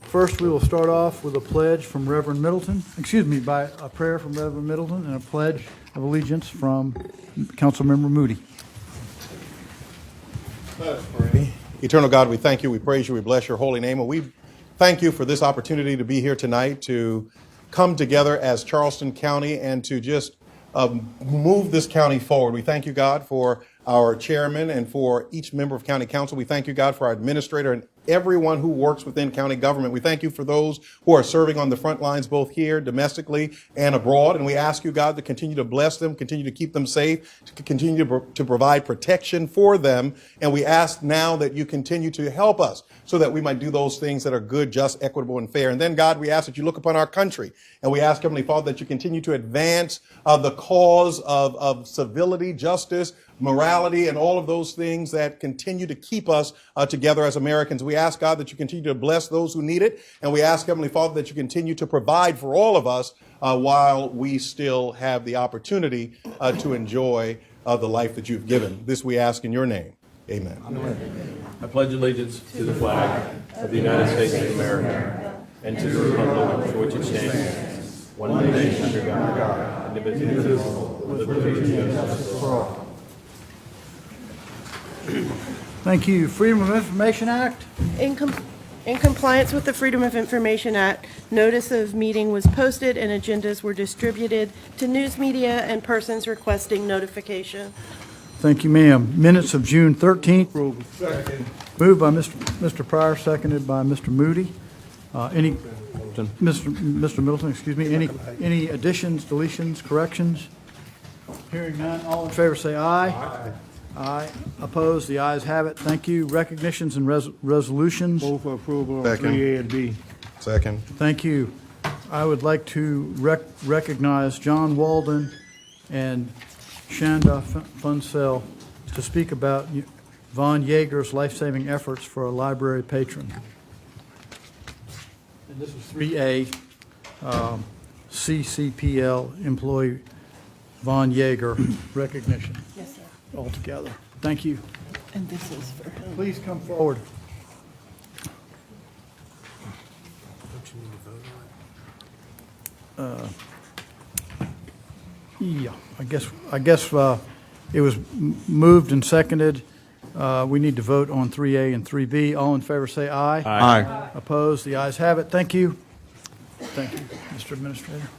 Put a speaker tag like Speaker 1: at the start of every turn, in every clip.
Speaker 1: First, we will start off with a pledge from Reverend Middleton, by a prayer from Reverend Middleton and a pledge of allegiance from Councilmember Moody.
Speaker 2: Let us pray. Eternal God, we thank you, we praise you, we bless your holy name, and we thank you for this opportunity to be here tonight to come together as Charleston County and to just move this county forward. We thank you, God, for our chairman and for each member of county council. We thank you, God, for our administrator and everyone who works within county government. We thank you for those who are serving on the front lines, both here domestically and abroad. And we ask you, God, to continue to bless them, continue to keep them safe, to continue to provide protection for them. And we ask now that you continue to help us so that we might do those things that are good, just, equitable, and fair. And then, God, we ask that you look upon our country. And we ask, Heavenly Father, that you continue to advance the cause of civility, justice, morality, and all of those things that continue to keep us together as Americans. We ask, God, that you continue to bless those who need it. And we ask, Heavenly Father, that you continue to provide for all of us while we still have the opportunity to enjoy the life that you've given. This we ask in your name. Amen.
Speaker 3: Amen. I pledge allegiance to the flag of the United States of America and to the republic for which it stands, one nation under God, indivisible, with liberty and justice for all.
Speaker 1: Thank you. Freedom of Information Act.
Speaker 4: In compliance with the Freedom of Information Act, notice of meeting was posted and agendas were distributed to news media and persons requesting notification.
Speaker 1: Thank you, ma'am. Minutes of June 13th.
Speaker 2: Second.
Speaker 1: Moved by Mr. Pryor, seconded by Mr. Moody. Mr. Middleton, excuse me. Any additions, deletions, corrections? Hearing none. All in favor say aye. Aye. Aye. Opposed? The ayes have it. Thank you. Recognitions and resolutions.
Speaker 5: Move for approval of
Speaker 2: Second.
Speaker 5: 3A and B.
Speaker 2: Second.
Speaker 1: Thank you. I would like to recognize John Walden and Shanda Funsell to speak about Von Yeager's life-saving efforts for a library patron. And this is 3A, CCPL employee Von Yeager recognition.
Speaker 4: Yes, sir.
Speaker 1: Altogether. Thank you.
Speaker 4: And this is for him.
Speaker 1: Please come forward. Yeah, I guess it was moved and seconded. We need to vote on 3A and 3B. All in favor say aye.
Speaker 2: Aye.
Speaker 1: Opposed? The ayes have it. Thank you. Thank you, Mr. Administrator.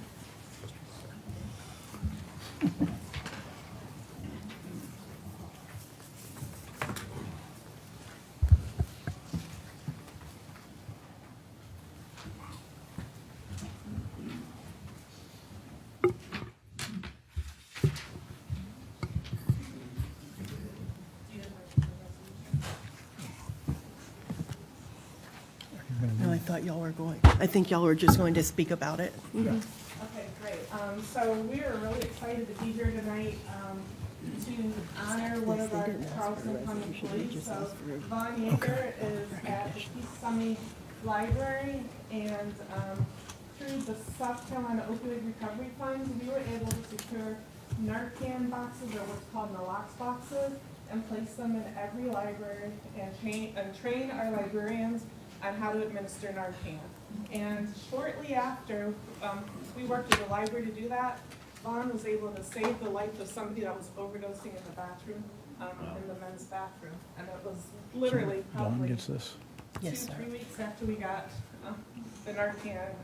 Speaker 4: No, I think y'all were just going to speak about it.
Speaker 6: Okay, great. So we are really excited to be here tonight to honor one of our Charleston County employees. So Von Yeager is at the East Summit Library, and through the South Carolina Opioid Recovery Fund, we were able to secure Narcan boxes, or what's called nalox boxes, and place them in every library and train our librarians on how to administer Narcan. And shortly after we worked with the library to do that, Vaughn was able to save the life of somebody that was overdosing in the bathroom, in the men's bathroom. And it was literally
Speaker 1: Dawn
Speaker 6: probably
Speaker 1: gets this.
Speaker 6: 2-3 weeks after we got the Narcan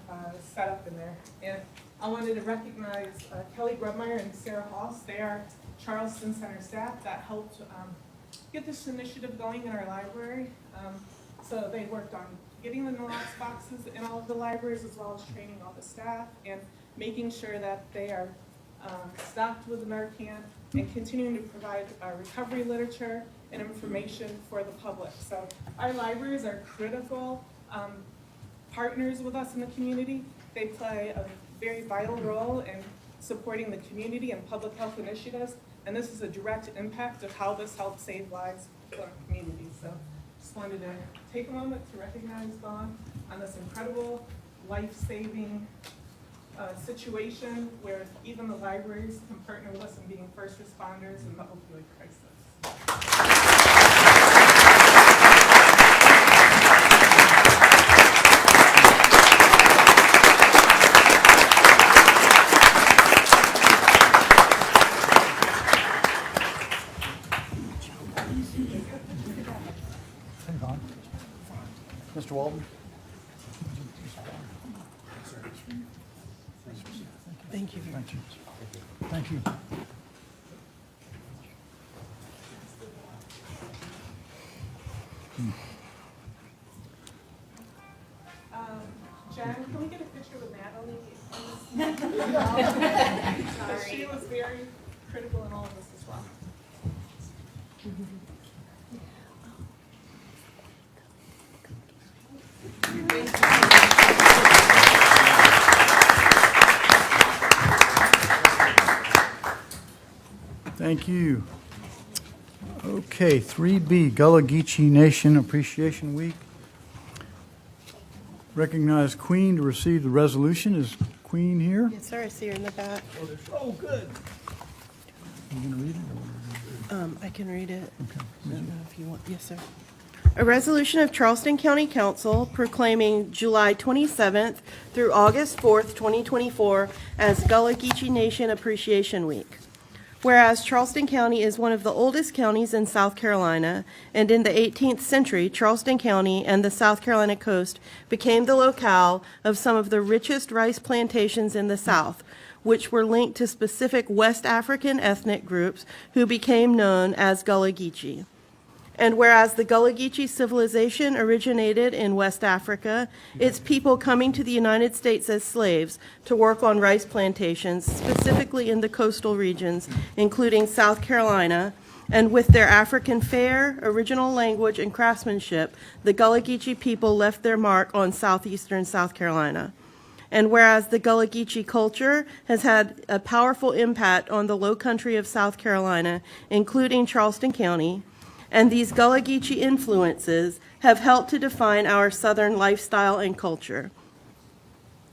Speaker 6: set up in there. And I wanted to recognize Kelly Grubmeyer and Sarah Hoss. They are Charleston Center staff that helped get this initiative going in our library. So they worked on getting the nalox boxes in all of the libraries, as well as training all the staff and making sure that they are stocked with Narcan and continuing to provide recovery literature and information for the public. So our libraries are critical partners with us in the community. They play a very vital role in supporting the community and public health initiatives, and this is a direct impact of how this helps save lives for our community. So just wanted to take a moment to recognize Vaughn on this incredible, life-saving situation where even the libraries can partner with us in being first responders in the opioid crisis.
Speaker 1: Walden.
Speaker 4: Thank you.
Speaker 1: Thank you. Thank you.
Speaker 6: Jen, can we get a picture with Natalie? She was very critical in all of this as well.
Speaker 1: Thank you. Okay, 3B, Gullah Geechee Nation Appreciation Week. Recognize Queen to receive the resolution. Is Queen here?
Speaker 4: Yes, sir, I see her in the back.
Speaker 1: Oh, good. You gonna read it?
Speaker 4: I can read it.
Speaker 1: Okay.
Speaker 4: I don't know if you want, yes, sir. A resolution of Charleston County Council proclaiming July 27th through August 4th, 2024 as Gullah Geechee Nation Appreciation Week. Whereas Charleston County is one of the oldest counties in South Carolina, and in the 18th century, Charleston County and the South Carolina coast became the locale of some of the richest rice plantations in the South, which were linked to specific West African ethnic groups who became known as Gullah Geechee. And whereas the Gullah Geechee civilization originated in West Africa, its people coming to the United States as slaves to work on rice plantations, specifically in the coastal regions, including South Carolina, and with their African fare, original language, and craftsmanship, the Gullah Geechee people left their mark on southeastern South Carolina. And whereas the Gullah Geechee culture has had a powerful impact on the low country of South Carolina, including Charleston County, and these Gullah Geechee influences have helped to define our Southern lifestyle and culture.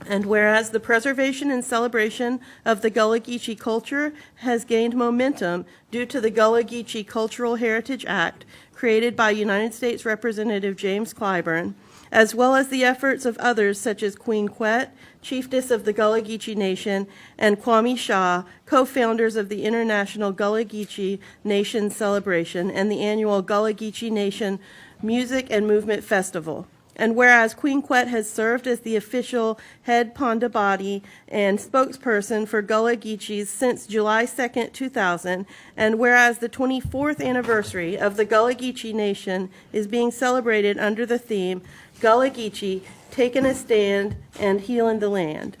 Speaker 4: And whereas the preservation and celebration of the Gullah Geechee culture has gained momentum due to the Gullah Geechee Cultural Heritage Act created by United States Representative James Clyburn, as well as the efforts of others such as Queen Quet, chiefess of the Gullah Geechee Nation, and Kwame Shah, co-founders of the International Gullah Geechee Nation Celebration and the annual Gullah Geechee Nation Music and Movement Festival. And whereas Queen Quet has served as the official head Pondabadi and spokesperson for Gullah Geechees since July 2nd, 2000, and whereas the 24th anniversary of the Gullah Geechee Nation is being celebrated under the theme Gullah Geechee, Taking a Stand and Healing the Land.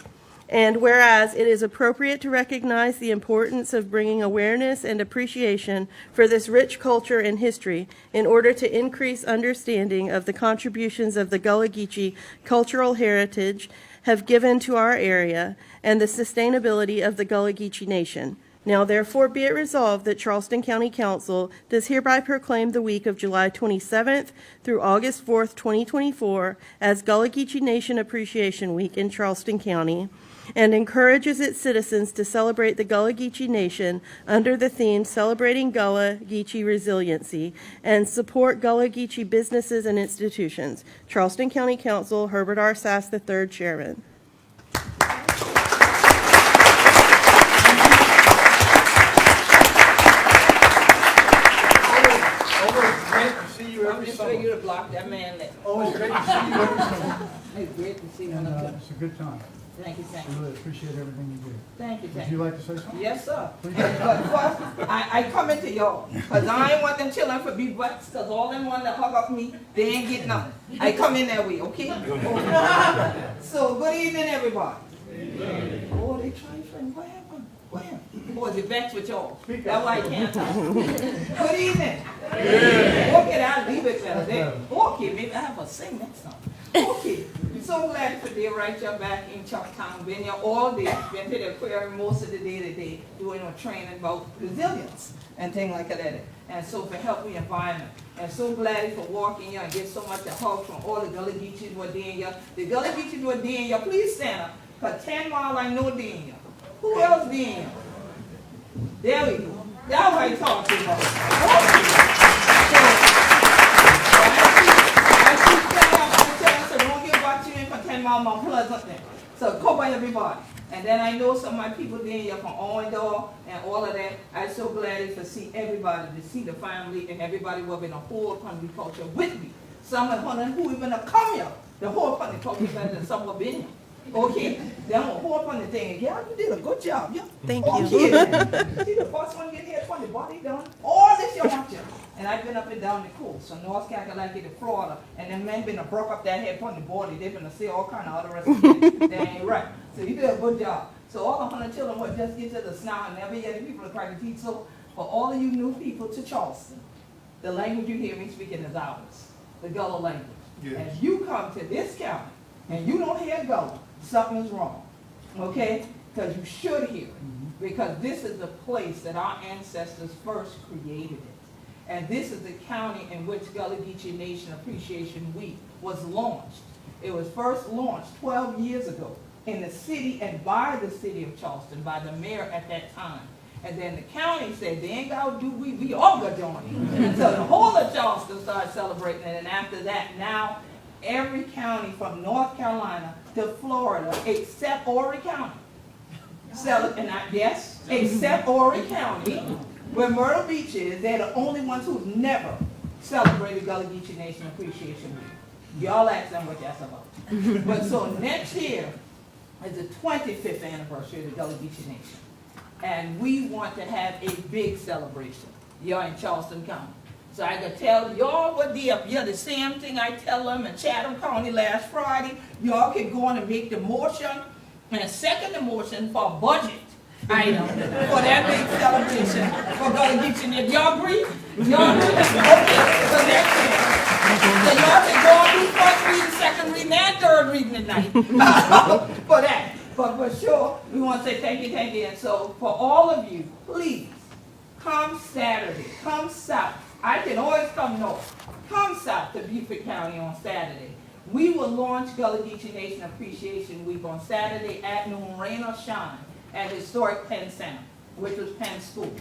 Speaker 4: And whereas it is appropriate to recognize the importance of bringing awareness and appreciation for this rich culture and history in order to increase understanding of the contributions of the Gullah Geechee cultural heritage have given to our area and the sustainability of the Gullah Geechee Nation. Now therefore be it resolved that Charleston County Council does hereby proclaim the week of July 27th through August 4th, 2024 as Gullah Geechee Nation Appreciation Week in Charleston County, and encourages its citizens to celebrate the Gullah Geechee Nation under the theme Celebrating Gullah Geechee Resiliency and support Gullah Geechee businesses and institutions. Charleston County Council, Herbert R. Sass III, Chairman.
Speaker 5: I'm just for you to block that man there.
Speaker 1: Always great to see you every summer.
Speaker 5: It's great to see you.
Speaker 1: And it's a good time.
Speaker 5: Thank you, thank
Speaker 1: We
Speaker 5: you.
Speaker 1: really appreciate everything you do.
Speaker 5: Thank you,
Speaker 1: Would
Speaker 5: thank
Speaker 1: you
Speaker 5: you.
Speaker 1: like to say something?
Speaker 5: Yes, sir.
Speaker 1: Please.
Speaker 5: But first, I come into y'all, because I ain't want them children to be vexed, because all them want to hug up me, they ain't getting nothing. I come in that way, okay? So, good evening, everybody. Oh, they trifling. What happened? What happened? Oh, is it vexed with y'all? That's why I can't talk. Good evening. Okay, I'll leave it better there. Okay, maybe I have a sing next time. Okay, so glad to be right here back in Charlestown. Been here all day, been to the aquarium most of the day today, doing a training about resilience and things like that. And so for help the environment. And so glad for walking here and get so much help from all the Gullah Geechees who are there here. The Gullah Geechees who are there here, please stand up. Because 10 miles I know there here. Who else there here? There we go. That's what I talk about. So don't get back to me for 10 miles Mount Pleasant there. So cover everybody. And then I know some of my people there here from Owendale and all of that. I'm so glad to see everybody, to see the family and everybody working a whole country culture with me. Some of them who even a come here, the whole funny probably better than some have been here. Okay, then a whole funny thing, yeah, you did a good job, yeah.
Speaker 4: Thank you.
Speaker 5: Okay, then. See, the first one get here, funny body done, all this you want you. And I've been up and down the coast, from North Carolina to Florida, and them men been a broke up that head from the body, they been to say all kind of other recipes. They ain't right. So you did a good job. So all the 100 children would just get to the snout and never yet the people to crack the teeth. So for all of you new people to Charleston, the language you hear me speaking is ours, the Gullah language.
Speaker 1: Yes.
Speaker 5: If you come to this county and you don't hear Gullah, something's wrong, okay? Because you should hear it, because this is the place that our ancestors first created it. And this is the county in which Gullah Geechee Nation Appreciation Week was launched. It was first launched 12 years ago in the city and by the city of Charleston, by the mayor at that time. And then the county said, they ain't got to do we all got joining. And so the whole of Charleston started celebrating it. And after that, now every county from North Carolina to Florida, except Horry County, except Horry County, where Myrtle Beach is, they're the only ones who've never celebrated Gullah Geechee Nation Appreciation Week. Y'all ask them what that's about. But so next year is the 25th anniversary of the Gullah Geechee Nation. And we want to have a big celebration. You're in Charleston County. So I could tell y'all what you're the same thing I tell them in Chatham County last Friday. Y'all can go on and make the motion and second the motion for budget item for that big celebration for Gullah Geechee Nation. Y'all agree? Y'all agree? Okay, so that's it. So y'all can go on do first reading, second reading, and third reading tonight for that. But for sure, we want to say thank you. And so for all of you, please, come Saturday, come south. I can always come north. Come south to Beaufort County on Saturday. We will launch Gullah Geechee Nation Appreciation Week on Saturday at noon, rain or shine, at historic Penn Center, which was Penn School.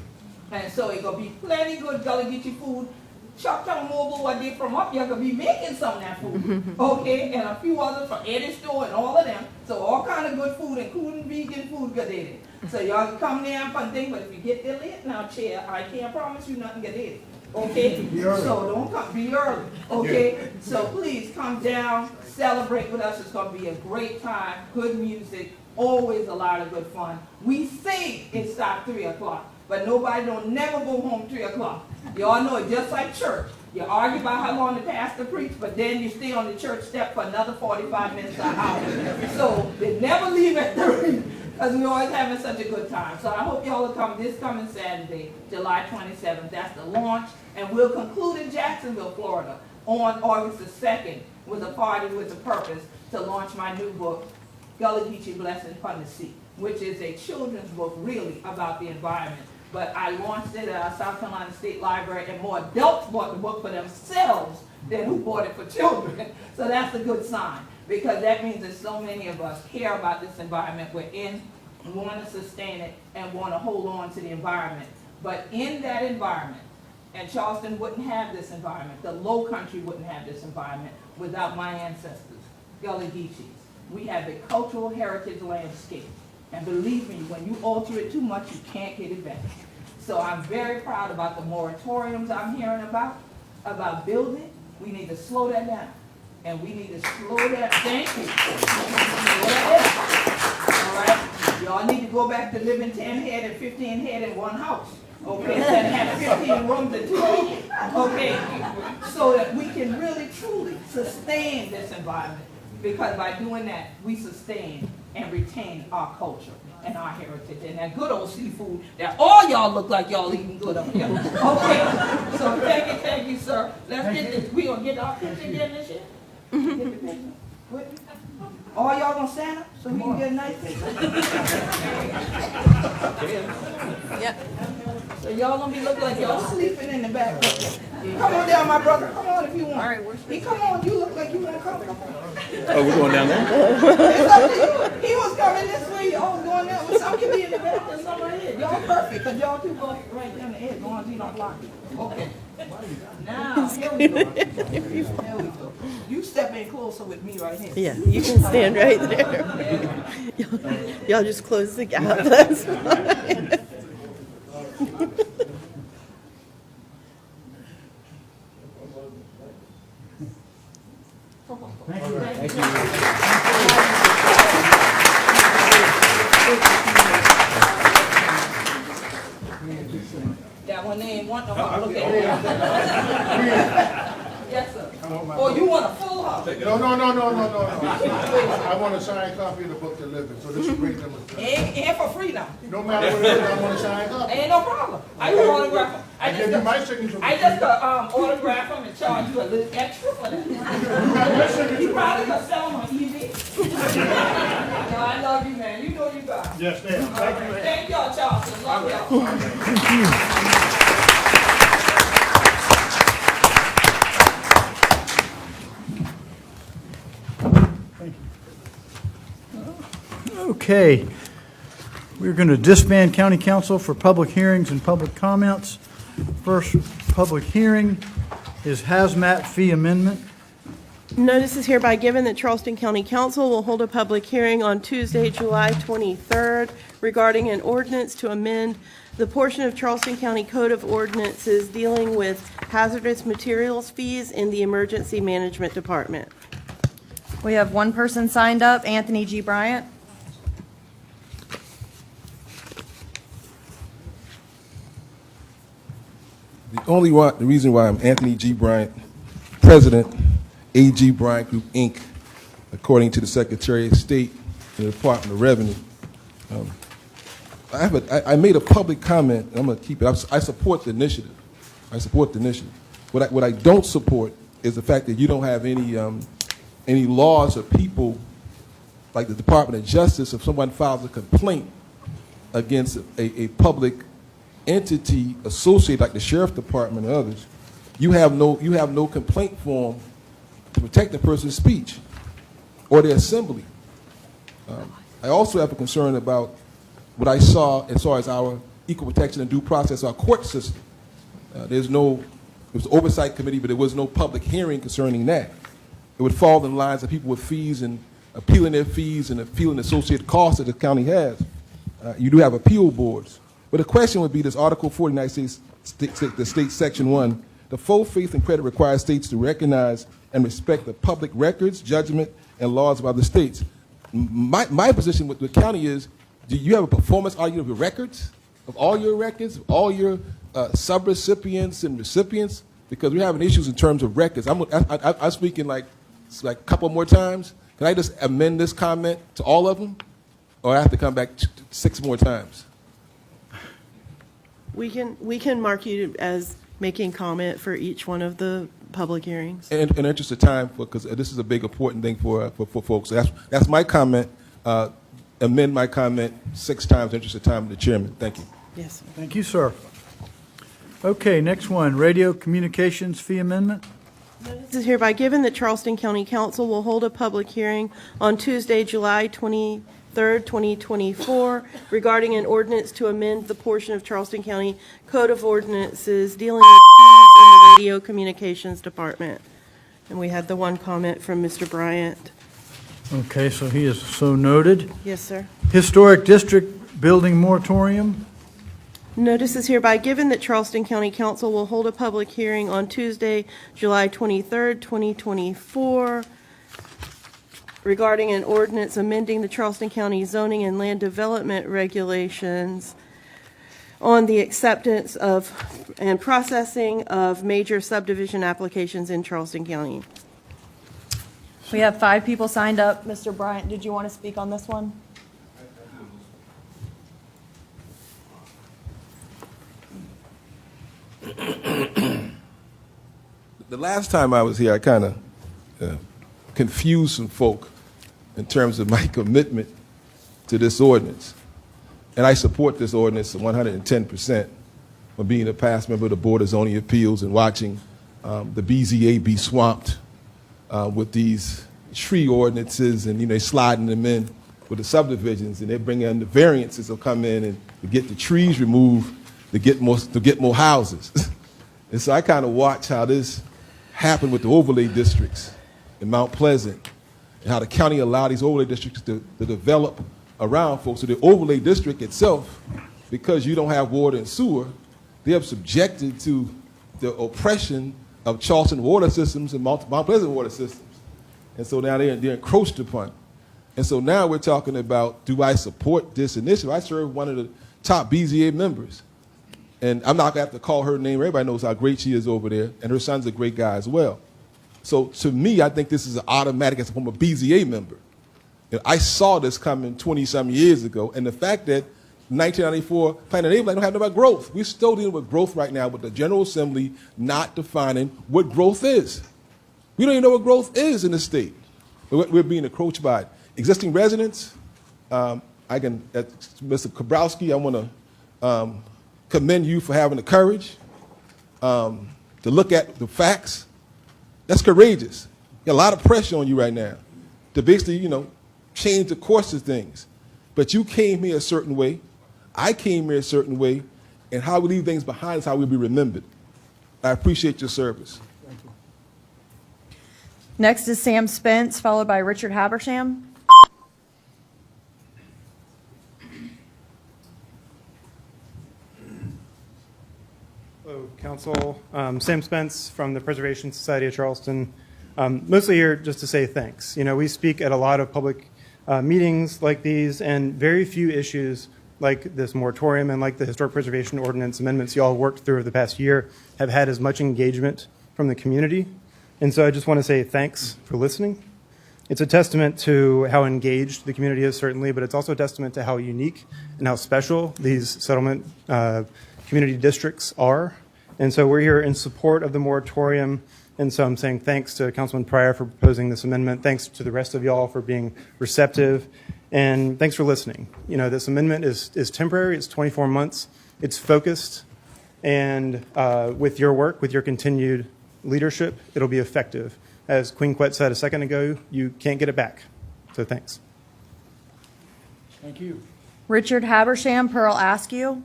Speaker 5: And so it's going to be plenty good Gullah Geechee food. Choctaw Mobile, what they from up here, gonna be making some of that food, okay? And a few others from Eddie's store and all of them. So all kind of good food, including vegan food, good eating. So y'all can come there and fun thing, but if you get there late now, Chair, I can't promise you nothing good eating, okay? So don't come, be early, okay? So please come down, celebrate with us. It's gonna be a great time, good music, always a lot of good fun. We say it starts 3 o'clock. But nobody don't never go home 3 o'clock. Y'all know it just like church. You argue about how long the pastor preached, but then you stay on the church step for another 45 minutes or an hour. So they never leave at 3 because we're always having such a good time. So I hope y'all will come this coming Saturday, July 27th. That's the launch. And we'll conclude in Jacksonville, Florida on August the 2nd with a party with a purpose to launch my new book, Gullah Geechee Blessing from the Sea, which is a children's book really about the environment. But I launched it at South Carolina State Library, and more adults bought the book for themselves than who bought it for children. So that's a good sign, because that means that so many of us care about this environment we're in, want to sustain it, and want to hold on to the environment. But in that environment, and Charleston wouldn't have this environment, the Low Country wouldn't have this environment without my ancestors, Gullah Geechees. We have a cultural heritage landscape. And believe me, when you alter it too much, you can't get it back. So I'm very proud about the moratoriums I'm hearing about building. We need to slow that down. And we need to slow that, thank you. Slow that down. All right? Y'all need to go back to living 10 head and 15 head in one house. Okay, instead of having 15 rooms and 2 people. Okay, so that we can really, truly sustain this environment. Because by doing that, we sustain and retain our culture and our heritage and that good old seafood that all y'all look like y'all eating good up here. Okay, so thank you, sir. Let's get this. We gonna get our picture again this year? Get the picture? With me? All y'all gonna stand up so we can get a nice picture?
Speaker 4: Yep.
Speaker 5: So y'all gonna be looking like y'all sleeping in the back. Come on down, my brother. Come on if you want.
Speaker 4: All right,
Speaker 5: He come on. You look like you want to come. Come on.
Speaker 3: Oh, we're going down there?
Speaker 5: It's up to you. He was coming this way. Y'all was going there. But some can be in the back and some right here. Y'all perfect because y'all two go right down the edge. Go on, you don't block it. Okay. Now, here we go. Here we go. You step in closer with me right here.
Speaker 4: Yeah, you can stand right there. Y'all just close the gap. That's fine.
Speaker 5: That one they ain't want no hug. Look at Yes, sir. Oh, you want a full hug?
Speaker 7: No. I want a signed copy of the book delivered, so this will bring them a...
Speaker 5: Ain't for free now.
Speaker 7: No matter what it is, I want a signed copy.
Speaker 5: Ain't no problem. I can autograph them.
Speaker 7: I give you my signature.
Speaker 5: I just autograph them and charge you a little extra for that. You probably gonna sell them on eBay. No, I love you, man. You know you got it.
Speaker 7: Yes, ma'am. Thank you.
Speaker 5: Thank y'all, Charleston. Love y'all.
Speaker 1: Okay. We're going to disband county council for public hearings and public comments. First public hearing is hazmat fee amendment.
Speaker 4: Notice is hereby given that Charleston County Council will hold a public hearing on Tuesday, July 23rd regarding an ordinance to amend the portion of Charleston County Code of Ordinances dealing with hazardous materials fees in the Emergency Management Department.
Speaker 8: We have one person signed up, Anthony G. Bryant.
Speaker 9: The reason why I'm Anthony G. Bryant, President, AG Bryant Group, Inc., according to the Secretary of State and the Department of Revenue. I made a public comment, and I'm going to keep it. I support the initiative. What I don't support is the fact that you don't have any laws or people like the Department of Justice. If someone files a complaint against a public entity associated, like the Sheriff Department and others, you have no complaint form to protect the person's speech or their assembly. I also have a concern about what I saw as far as our equal protection and due process, our court system. It was an oversight committee, but there was no public hearing concerning that. It would fall in lines of people with fees and appealing their fees and appealing associated costs that the county has. You do have appeal boards. But the question would be this Article 4 of the United States, the state Section 1, the full faith and credit requires states to recognize and respect the public records, judgment, and laws of other states. My position with the county is, do you have a performance audit of your records, of all your records, of all your sub-recipients and recipients? Because we're having issues in terms of records. I'm speaking like a couple more times. Can I just amend this comment to all of them? Or I have to come back 6 more times?
Speaker 4: We can mark you as making comment for each one of the public hearings.
Speaker 9: In interest of time, because this is a big important thing for folks. So that's my comment. Amend my comment 6 times in interest of time of the chairman. Thank you.
Speaker 4: Yes, sir.
Speaker 1: Thank you, sir. Okay, next one, radio communications fee amendment.
Speaker 4: This is hereby given that Charleston County Council will hold a public hearing on Tuesday, July 23rd, 2024, regarding an ordinance to amend the portion of Charleston County Code of Ordinances dealing with fees in the Radio Communications Department. And we had the one comment from Mr. Bryant.
Speaker 1: Okay, so he is so noted.
Speaker 4: Yes, sir.
Speaker 1: Historic District Building Moratorium.
Speaker 4: Notice is hereby given that Charleston County Council will hold a public hearing on Tuesday, July 23rd, 2024, regarding an ordinance amending the Charleston County zoning and land development regulations on the acceptance of and processing of major subdivision applications in Charleston County.
Speaker 8: We have 5 people signed up. Mr. Bryant, did you want to speak on this one?
Speaker 9: The last time I was here, I kind of confused some folk in terms of my commitment to this ordinance. And I support this ordinance 110% from being a past member of the Board of Zoning Appeals and watching the BZA be swamped with these tree ordinances, and they're sliding them in with the subdivisions, and they bring in the variances will come in and to get the trees removed to get more houses. And so I kind of watch how this happened with the overlay districts in Mount Pleasant, and how the county allowed these overlay districts to develop around folks. So the overlay district itself, because you don't have water and sewer, they are subjected to the oppression of Charleston water systems and Mount Pleasant water systems. And so now they're encroached upon. And so now we're talking about, do I support this initiative? I serve one of the top BZA members. And I'm not going to have to call her name. Everybody knows how great she is over there. And her son's a great guy as well. So to me, I think this is an automatic as a former BZA member. And I saw this coming 20-some years ago. And the fact that 1994, Planet Abraham don't have no about growth. We're still dealing with growth right now with the General Assembly not defining what growth is. We don't even know what growth is in the state. We're being encroached by existing residents. Mr. Kabrowski, I want to commend you for having the courage to look at the facts. That's courageous. You got a lot of pressure on you right now to basically, change the course of things. But you came here a certain way. I came here a certain way. And how we leave things behind is how we'll be remembered. I appreciate your service.
Speaker 1: Thank you.
Speaker 8: Next is Sam Spence, followed by Richard Habersham.
Speaker 10: Hello, Council. Sam Spence from the Preservation Society of Charleston. Mostly here just to say thanks. We speak at a lot of public meetings like these, and very few issues like this moratorium and like the Historic Preservation Ordinance amendments you all worked through over the past year have had as much engagement from the community. And so I just want to say thanks for listening. It's a testament to how engaged the community is, certainly, but it's also a testament to how unique and how special these settlement community districts are. And so we're here in support of the moratorium. And so I'm saying thanks to Councilman Pryor for proposing this amendment. Thanks to the rest of y'all for being receptive. And thanks for listening. This amendment is temporary. It's 24 months. It's focused. And with your work, with your continued leadership, it'll be effective. As Queen Quet said a second ago, you can't get it back. So thanks.
Speaker 1: Thank you.
Speaker 8: Richard Habersham, Pearl Askew.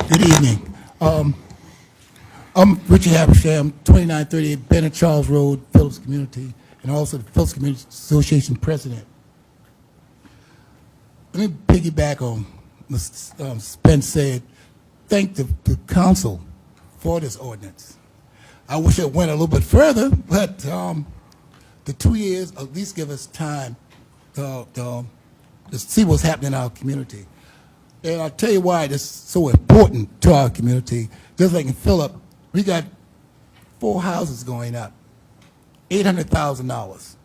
Speaker 11: Good evening. I'm Richard Habersham, 2938 Bennett Charles Road, Phillips Community, and also the Phillips Community Association president. Let me piggyback on what Spence said. Thank the council for this ordinance. I wish it went a little bit further, but the 2 years at least give us time to see what's happening in our community. And I'll tell you why this is so important to our community. Just like in Phillip, we got 4 houses going up, $800,000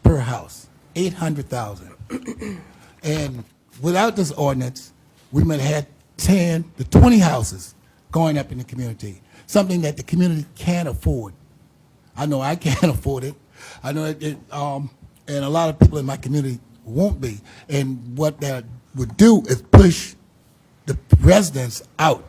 Speaker 11: per house, $800,000. And without this ordinance, we might have had 10 to 20 houses going up in the community, something that the community can't afford. I know I can't afford it. I know and a lot of people in my community won't be. And what that would do is push the residents out.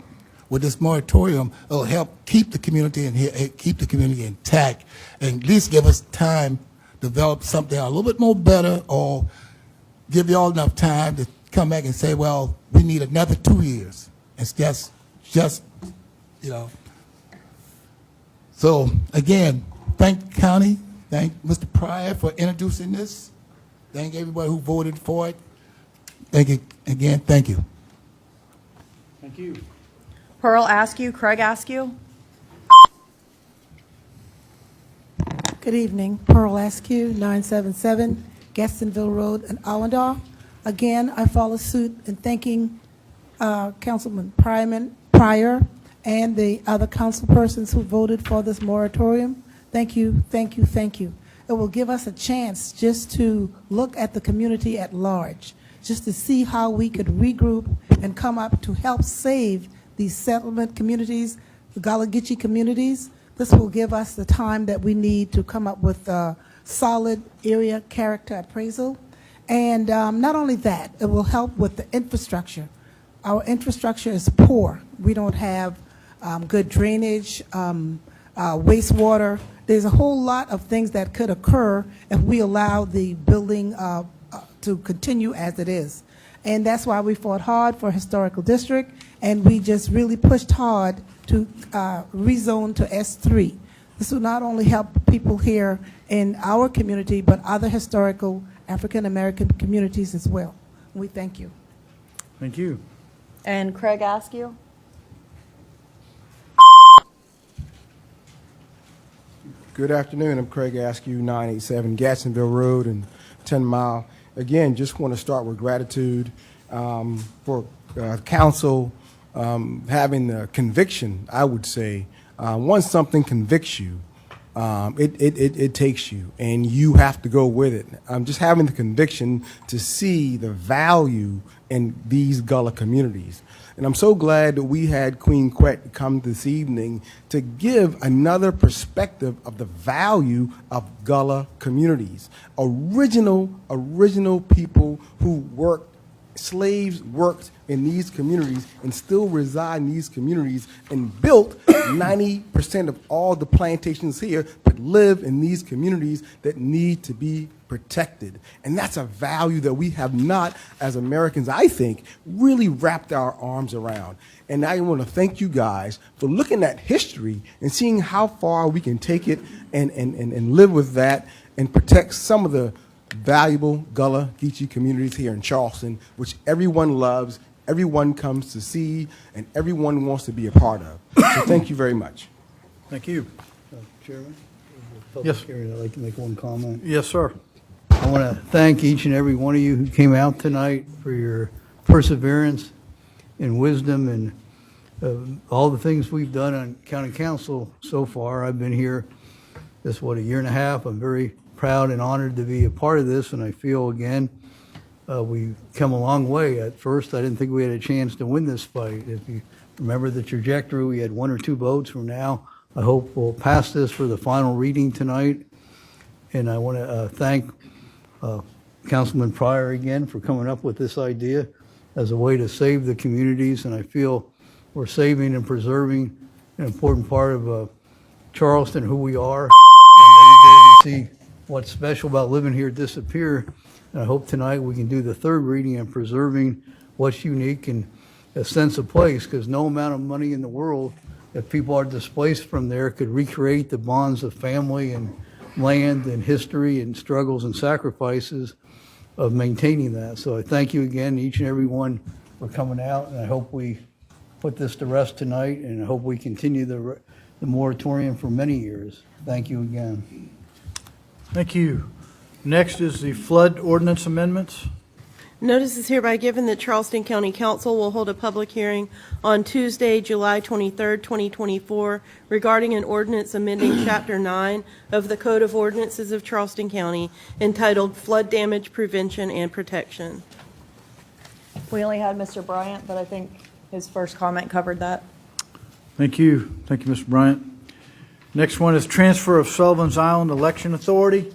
Speaker 11: With this moratorium, it'll help keep the community intact, and at least give us time to develop something a little bit more better, or give you all enough time to come back and say, well, we need another 2 years. It's just So again, thank the county, thank Mr. Pryor for introducing this. Thank everybody who voted for it. Thank you again. Thank you.
Speaker 1: Thank you.
Speaker 8: Pearl Askew, Craig Askew.
Speaker 12: Good evening. Pearl Askew, 977 Gastonville Road in Allendale. Again, I follow suit in thanking Councilman Pryor and the other council persons who voted for this moratorium. Thank you, thank you, thank you. It will give us a chance just to look at the community at large, just to see how we could regroup and come up to help save these settlement communities, the Gullah Geechee communities. This will give us the time that we need to come up with a solid area character appraisal. And not only that, it will help with the infrastructure. Our infrastructure is poor. We don't have good drainage, wastewater. There's a whole lot of things that could occur if we allow the building to continue as it is. And that's why we fought hard for historical district, and we just really pushed hard to rezone to S3. This will not only help people here in our community, but other historical African-American communities as well. We thank you.
Speaker 1: Thank you.
Speaker 8: And Craig Askew.
Speaker 13: Good afternoon. I'm Craig Askew, 987 Gadsdenville Road and 10 Mile. Again, just want to start with gratitude for council having the conviction, I would say. Once something convicts you, it takes you, and you have to go with it. Just having the conviction to see the value in these Gullah communities. And I'm so glad that we had Queen Quet come this evening to give another perspective of the value of Gullah communities. Original people who worked, slaves worked in these communities and still reside in these communities and built 90% of all the plantations here, but live in these communities that need to be protected. And that's a value that we have not, as Americans, I think, really wrapped our arms around. And I want to thank you guys for looking at history and seeing how far we can take it and live with that and protect some of the valuable Gullah Geechee communities here in Charleston, which everyone loves, everyone comes to see, and everyone wants to be a part of. So thank you very much.
Speaker 1: Thank you.
Speaker 14: Chairman?
Speaker 1: Yes.
Speaker 14: I'd like to make one comment.
Speaker 1: Yes, sir.
Speaker 14: I want to thank each and every one of you who came out tonight for your perseverance and wisdom and all the things we've done on county council so far. I've been here this, a year and a half. I'm very proud and honored to be a part of this, and I feel, again, we've come a long way. At first, I didn't think we had a chance to win this fight. If you remember the trajectory, we had 1 or 2 votes. From now, I hope we'll pass this for the final reading tonight. And I want to thank Councilman Pryor again for coming up with this idea as a way to save the communities. And I feel we're saving and preserving an important part of Charleston, who we are. And every day we see what's special about living here disappear. And I hope tonight we can do the third reading and preserving what's unique and a sense of place, because no amount of money in the world, if people are displaced from there, could recreate the bonds of family and land and history and struggles and sacrifices of maintaining that. So I thank you again, each and every one, for coming out, and I hope we put this to rest tonight, and I hope we continue the moratorium for many years. Thank you again.
Speaker 1: Thank you. Next is the flood ordinance amendments.
Speaker 4: Notice is hereby given that Charleston County Council will hold a public hearing on Tuesday, July 23rd, 2024, regarding an ordinance amending Chapter 9 of the Code of Ordinances of Charleston County entitled Flood Damage Prevention and Protection.
Speaker 8: We only had Mr. Bryant, but I think his first comment covered that.
Speaker 1: Thank you. Thank you, Mr. Bryant. Next one is transfer of Sullivan's Island Election Authority.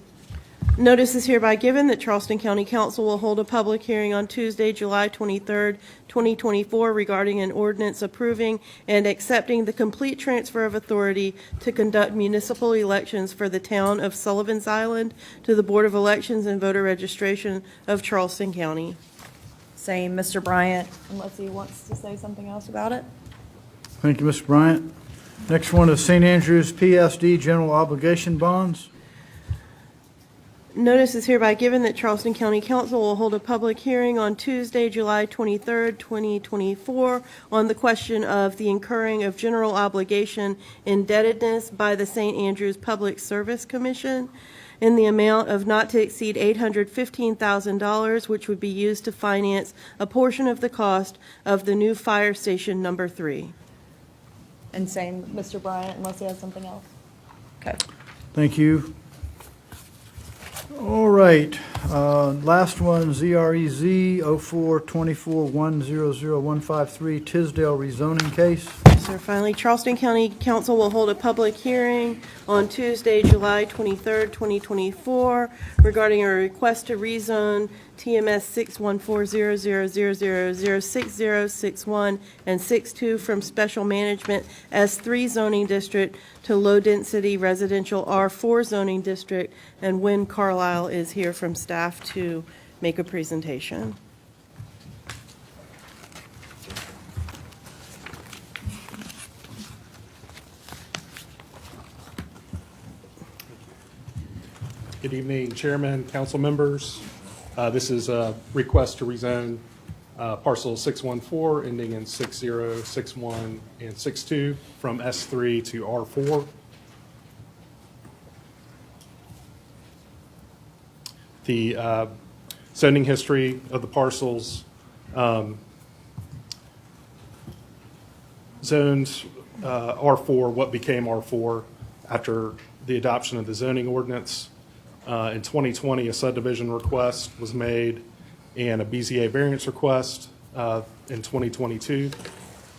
Speaker 4: Notice is hereby given that Charleston County Council will hold a public hearing on Tuesday, July 23rd, 2024, regarding an ordinance approving and accepting the complete transfer of authority to conduct municipal elections for the town of Sullivan's Island to the Board of Elections and Voter Registration of Charleston County.
Speaker 8: Same, Mr. Bryant, unless he wants to say something else about it.
Speaker 1: Thank you, Mr. Bryant. Next one is St. Andrews PSD General Obligation Bonds.
Speaker 4: Notice is hereby given that Charleston County Council will hold a public hearing on Tuesday, July 23rd, 2024, on the question of the incurring of general obligation indebtedness by the St. Andrews Public Service Commission in the amount of not to exceed $815,000, which would be used to finance a portion of the cost of the new fire station number 3.
Speaker 8: And same, Mr. Bryant, unless he has something else. Okay.
Speaker 1: Thank you. All right, last one, ZREZ 0424100153 Tisdale rezoning case.
Speaker 4: So finally, Charleston County Council will hold a public hearing on Tuesday, July 23rd, 2024, regarding a request to rezone TMS 61400006061 and 62 from special management S3 zoning district to low-density residential R4 zoning district, and Wynn Carlisle is here from staff to make a presentation.
Speaker 15: Good evening, Chairman, council members. This is a request to rezone parcel 614 ending in 60, 61, and 62 from S3 to R4. the zoning history of the parcels, zoned R4, what became R4 after the adoption of the zoning ordinance. In 2020, a subdivision request was made and a BZA variance request in 2022.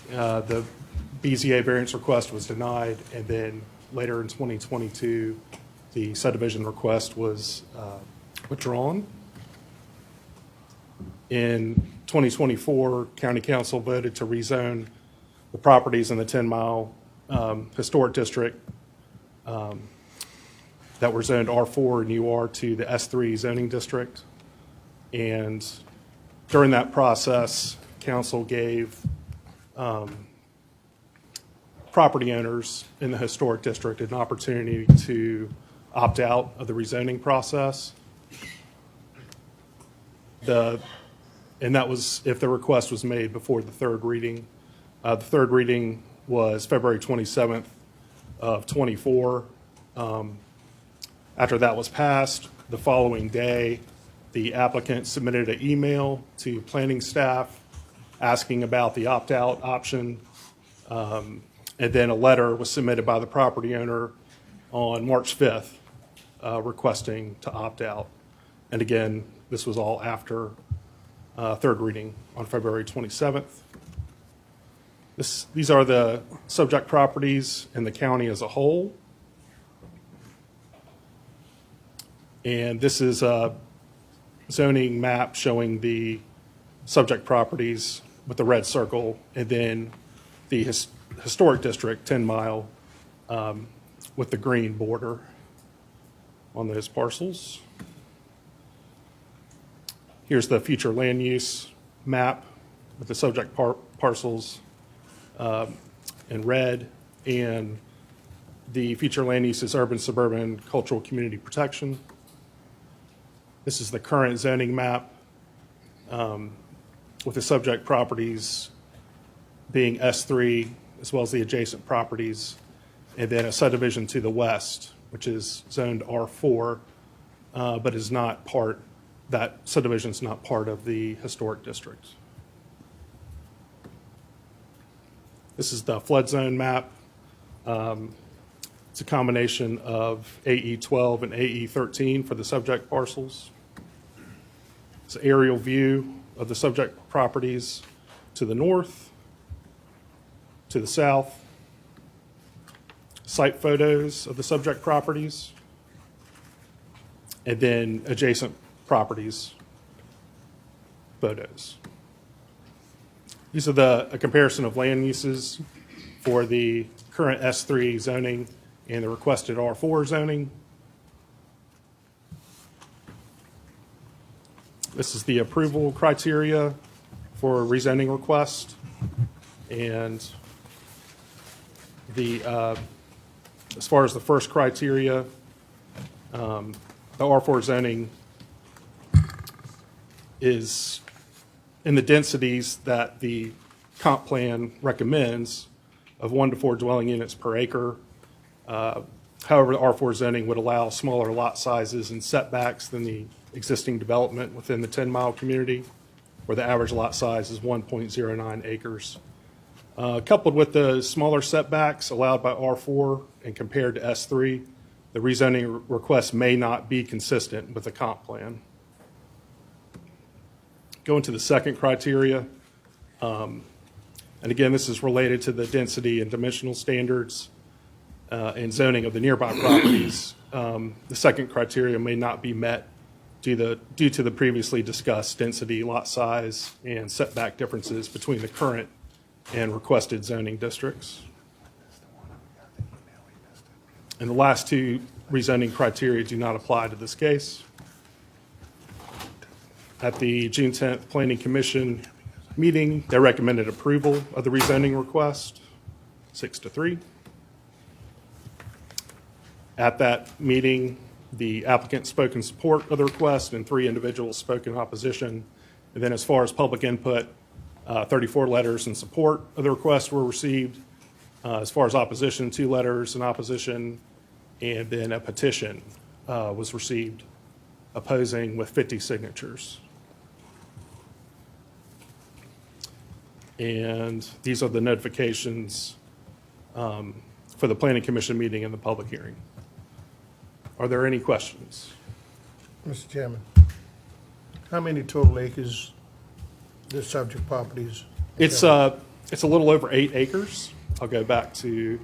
Speaker 15: The BZA variance request was denied, and then later in 2022, the subdivision request was withdrawn. In 2024, County Council voted to rezone the properties in the 10-mile historic district that were zoned R4 and UR to the S3 zoning district. And during that process, Council gave property owners in the historic district an opportunity to opt out of the rezoning process. And that was if the request was made before the third reading. The third reading was February 27th of 24. After that was passed, the following day, the applicant submitted an email to planning staff asking about the opt-out option. And then a letter was submitted by the property owner on March 5th requesting to opt out. And again, this was all after third reading on February 27th. These are the subject properties in the county as a whole. And this is a zoning map showing the subject properties with the red circle, and then the historic district, 10 Mile, with the green border on those parcels. Here's the future land use map with the subject parcels in red, and the future land use is urban, suburban, cultural community protection. This is the current zoning map with the subject properties being S3 as well as the adjacent properties, and then a subdivision to the west, which is zoned R4, but is not part, that subdivision is not part of the historic district. This is the flood zone map. It's a combination of AE12 and AE13 for the subject parcels. It's an aerial view of the subject properties to the north, to the south, site photos of the subject properties, and then adjacent properties photos. These are a comparison of land uses for the current S3 zoning and the requested R4 zoning. This is the approval criteria for a rezoning request, and as far as the first criteria, the R4 zoning is in the densities that the comp plan recommends of 1 to 4 dwelling units per acre. However, the R4 zoning would allow smaller lot sizes and setbacks than the existing development within the 10-mile community, where the average lot size is 1.09 acres. Coupled with the smaller setbacks allowed by R4 and compared to S3, the rezoning request may not be consistent with the comp plan. Going to the second criteria, and again, this is related to the density and dimensional standards and zoning of the nearby properties. The second criteria may not be met due to the previously discussed density, lot size, and setback differences between the current and requested zoning districts. And the last two rezoning criteria do not apply to this case. At the June 10th Planning Commission meeting, they recommended approval of the rezoning request, 6-3. At that meeting, the applicant spoke in support of the request and 3 individuals spoke in opposition. And then as far as public input, 34 letters in support of the request were received. As far as opposition, 2 letters in opposition, and then a petition was received opposing with 50 signatures. And these are the notifications for the Planning Commission meeting and the public hearing. Are there any questions?
Speaker 7: Mr. Chairman, how many total acres this subject properties?
Speaker 15: It's a little over 8 acres. I'll go back to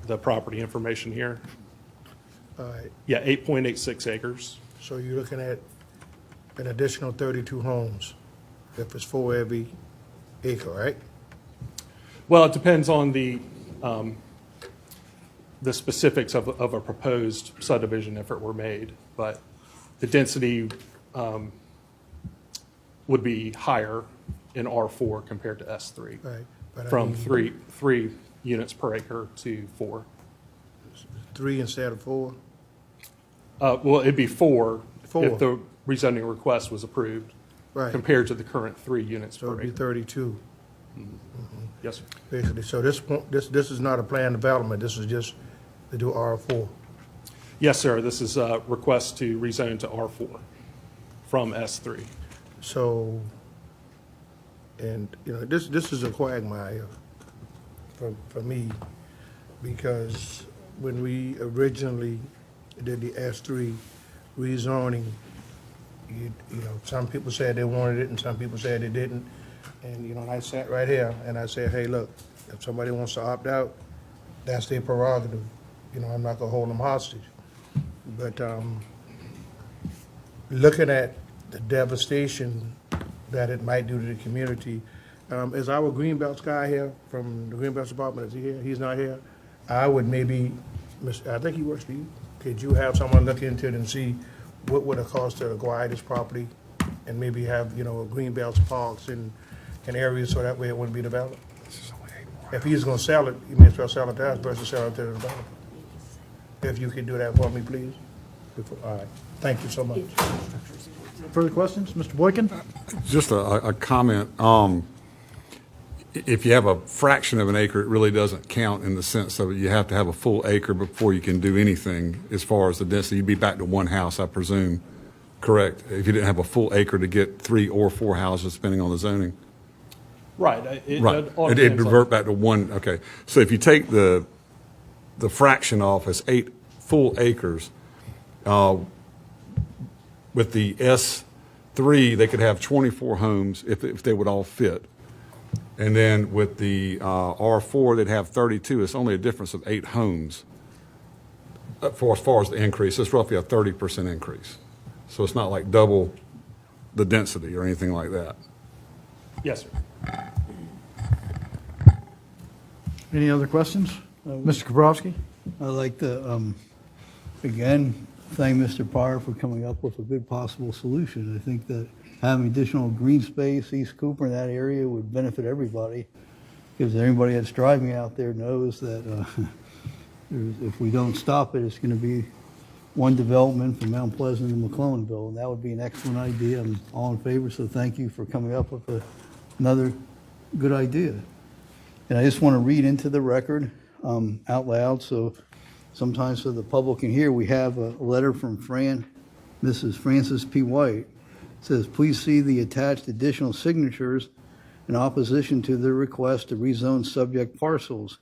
Speaker 15: the property information here.
Speaker 7: All right,
Speaker 15: Yeah, 8.86 acres.
Speaker 7: so you're looking at an additional 32 homes if it's 4 every acre, right?
Speaker 15: Well, it depends on the specifics of a proposed subdivision if it were made, but the density would be higher in R4 compared to S3,
Speaker 7: Right. But I
Speaker 15: from
Speaker 7: mean,
Speaker 15: 3 units per acre to 4.
Speaker 7: 3 instead of 4?
Speaker 15: Well, it'd be 4
Speaker 7: 4.
Speaker 15: if the rezoning request was approved,
Speaker 7: Right.
Speaker 15: compared to the current 3 units
Speaker 7: So
Speaker 15: per
Speaker 7: it'd be
Speaker 15: acre.
Speaker 7: 32,
Speaker 15: Yes, sir.
Speaker 7: basically. So this is not a planned development, this is just to do R4.
Speaker 15: Yes, sir. This is a request to rezone to R4 from S3.
Speaker 7: So, and, this is a quagmire for me, because when we originally did the S3 rezoning, some people said they wanted it and some people said they didn't. And, I sat right here and I said, hey, look, if somebody wants to opt out, that's their prerogative. I'm not gonna hold them hostage. But, looking at the devastation that it might do to the community, is our Greenbelt guy here from the Greenbelt Department, is he here? He's not here? I would maybe, I think he works for you. Could you have someone look into it and see what would it cost to acquire this property and maybe have, Greenbelt parks in areas so that way it wouldn't be developed? If he's gonna sell it, you may as well sell it to us versus sell it to the developer. If you could do that for me, please. All right, thank you so much.
Speaker 1: Further questions? Mr. Boykin?
Speaker 16: Just a comment. If you have a fraction of an acre, it really doesn't count in the sense of you have to have a full acre before you can do anything as far as the density. You'd be back to 1 house, I presume, correct? If you didn't have a full acre to get 3 or 4 houses, depending on the zoning.
Speaker 15: Right.
Speaker 16: Right.
Speaker 15: all
Speaker 16: It'd
Speaker 15: depends on-
Speaker 16: revert back to 1, okay. So if you take the fraction off as 8 full acres, with the S3, they could have 24 homes if they would all fit. And then with the R4, they'd have 32. It's only a difference of 8 homes as far as the increase. It's roughly a 30% increase. So it's not like double the density or anything like that.
Speaker 15: Yes, sir.
Speaker 1: Any other questions? Mr. Kabrowski?
Speaker 14: I'd like to, again, thank Mr. Pryor for coming up with a good possible solution. I think that having additional green space, East Cooper, in that area would benefit everybody. Because anybody that's driving out there knows that if we don't stop it, it's going to be one development from Mount Pleasant to McClellanville, and that would be an excellent idea. I'm all in favor, so thank you for coming up with another good idea. And I just want to read into the record out loud, so sometimes so the public can hear. We have a letter from Mrs. Frances P. White. It says, please see the attached additional signatures in opposition to the request to rezone subject parcels.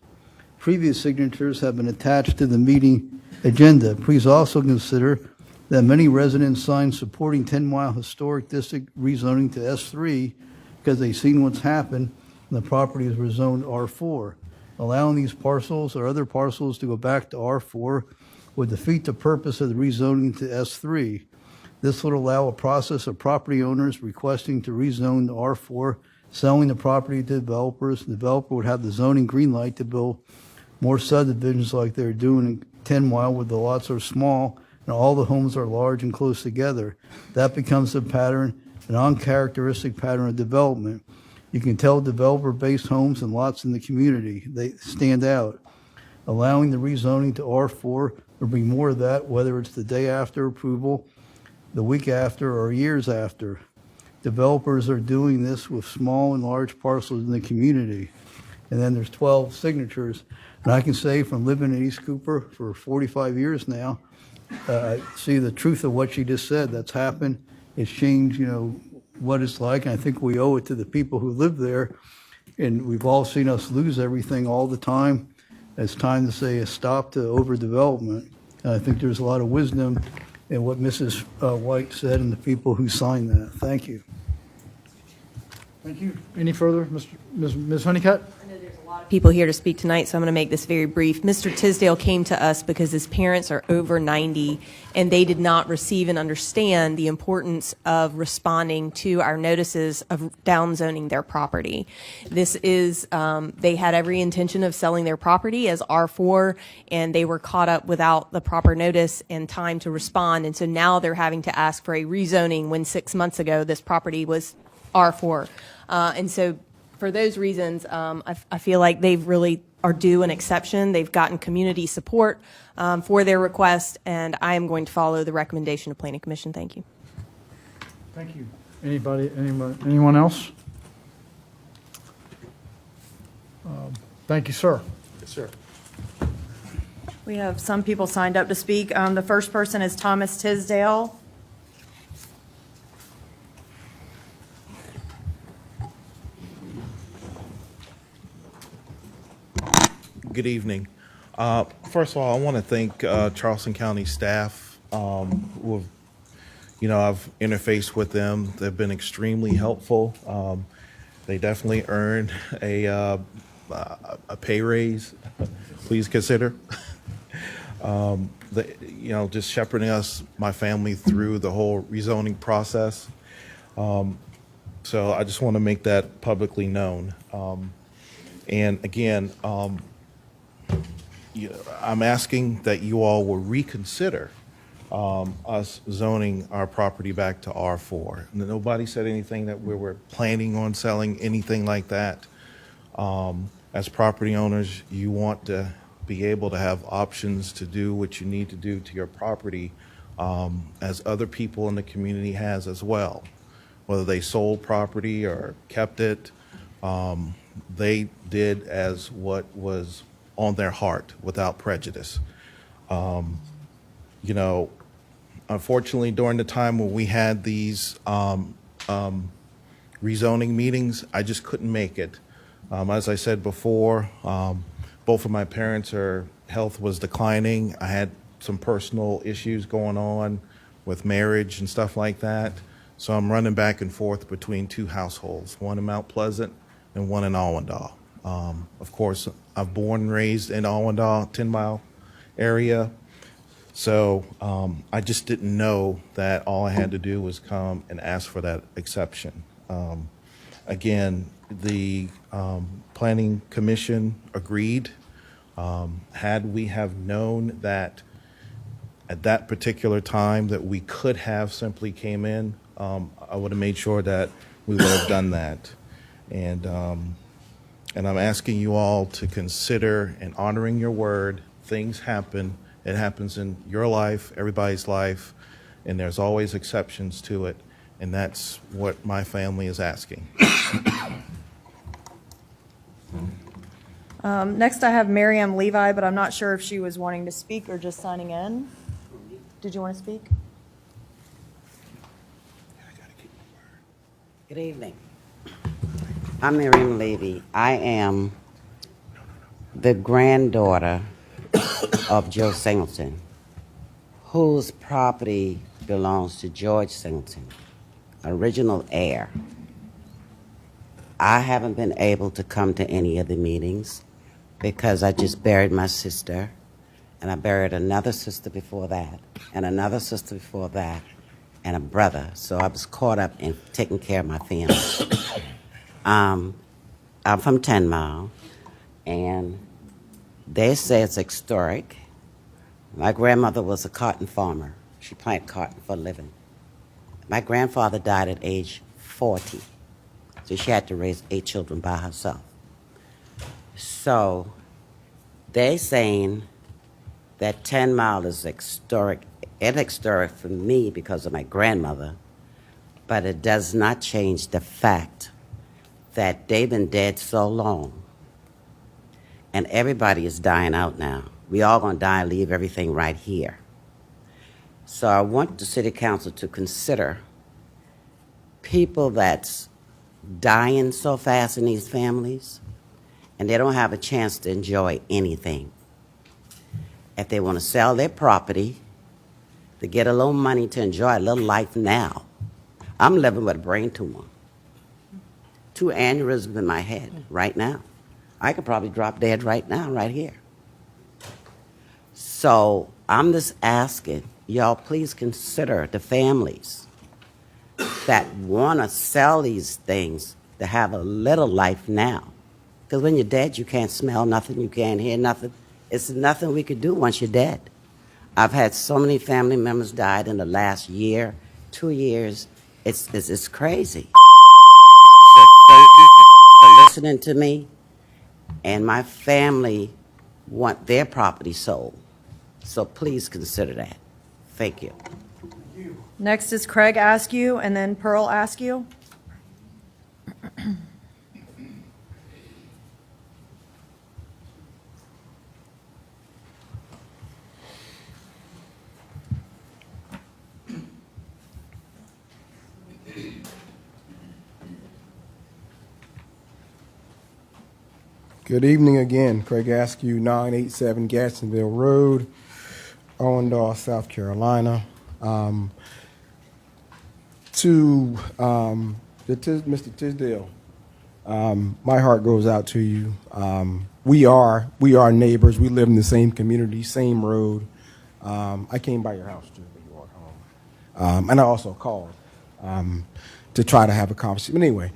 Speaker 14: Previous signatures have been attached to the meeting agenda. Please also consider that many residents signed supporting 10 Mile Historic District rezoning to S3 because they've seen what's happened and the property is rezoned R4. Allowing these parcels or other parcels to go back to R4 would defeat the purpose of the rezoning to S3. This would allow a process of property owners requesting to rezone to R4, selling the property to developers. The developer would have the zoning green light to build more subdivisions like they're doing in 10 Mile, where the lots are small and all the homes are large and close together. That becomes a pattern, an uncharacteristic pattern of development. You can tell developer-based homes and lots in the community. They stand out. Allowing the rezoning to R4 will bring more of that, whether it's the day after approval, the week after, or years after. Developers are doing this with small and large parcels in the community. And then there's 12 signatures. And I can say from living in East Cooper for 45 years now, I see the truth of what she just said. That's happened. It's changed, what it's like. And I think we owe it to the people who live there. And we've all seen us lose everything all the time. It's time to say a stop to overdevelopment. And I think there's a lot of wisdom in what Mrs. White said and the people who signed that. Thank you.
Speaker 1: Thank you. Any further, Ms. Honeycutt?
Speaker 17: People here to speak tonight, so I'm going to make this very brief. Mr. Tisdale came to us because his parents are over 90 and they did not receive and understand the importance of responding to our notices of downzoning their property. This is, they had every intention of selling their property as R4 and they were caught up without the proper notice and time to respond. And so now they're having to ask for a rezoning when 6 months ago this property was R4. And so for those reasons, I feel like they really are due an exception. They've gotten community support for their request, and I am going to follow the recommendation of Planning Commission. Thank you.
Speaker 1: Thank you. Anyone else? Thank you, sir.
Speaker 15: Yes, sir.
Speaker 8: We have some people signed up to speak. The first person is Thomas Tisdale.
Speaker 18: Good evening. First of all, I want to thank Charleston County staff who have, I've interfaced with them. They've been extremely helpful. They definitely earned a pay raise. Please consider. Just shepherding us, my family, through the whole rezoning process. So I just want to make that publicly known. And again, I'm asking that you all will reconsider us zoning our property back to R4. Nobody said anything that we were planning on selling anything like that. As property owners, you want to be able to have options to do what you need to do to your property, as other people in the community has as well. Whether they sold property or kept it, they did as what was on their heart without prejudice. Unfortunately, during the time when we had these rezoning meetings, I just couldn't make it. As I said before, both of my parents' health was declining. I had some personal issues going on with marriage and stuff like that. So I'm running back and forth between two households, one in Mount Pleasant and one in Allendale. Of course, I've born and raised in Allendale, 10-mile area. So I just didn't know that all I had to do was come and ask for that exception. Again, the Planning Commission agreed. Had we have known that at that particular time that we could have simply came in, I would have made sure that we would have done that. And I'm asking you all to consider and honoring your word. Things happen. It happens in your life, everybody's life, and there's always exceptions to it. And that's what my family is asking.
Speaker 8: Next, I have Miriam Levi, but I'm not sure if she was wanting to speak or just signing in. Did you want to speak?
Speaker 19: Good evening. I'm Miriam Levy. I am the granddaughter of Joe Singleton, whose property belongs to George Singleton, original heir. I haven't been able to come to any of the meetings because I just buried my sister, and I buried another sister before that, and another sister before that, and a brother. So I was caught up in taking care of my family. I'm from 10 Mile, and they say it's historic. My grandmother was a cotton farmer. She planted cotton for a living. My grandfather died at age 40, so she had to raise 8 children by herself. So they're saying that 10 Mile is historic. It's historic for me because of my grandmother, but it does not change the fact that they've been dead so long. and everybody is dying out now. We all gonna die and leave everything right here. So I want the city council to consider people that's dying so fast in these families, and they don't have a chance to enjoy anything. If they want to sell their property to get a little money to enjoy a little life now. I'm living with a brain tumor. 2 aneurysms in my head right now. I could probably drop dead right now, right here. So I'm just asking y'all, please consider the families that want to sell these things to have a little life now. Because when you're dead, you can't smell nothing, you can't hear nothing. It's nothing we could do once you're dead. I've had so many family members died in the last year, 2 years. It's crazy. Listening to me, and my family want their property sold. So please consider that. Thank you.
Speaker 8: Next is Craig Askew, and then Pearl Askew.
Speaker 13: Good evening again. Craig Askew, 987 Gadsdenville Road, Owendale, South Carolina. Mr. Tisdale, my heart goes out to you. We are neighbors. We live in the same community, same road. I came by your house too, but you weren't home. And I also called to try to have a conversation. But anyway,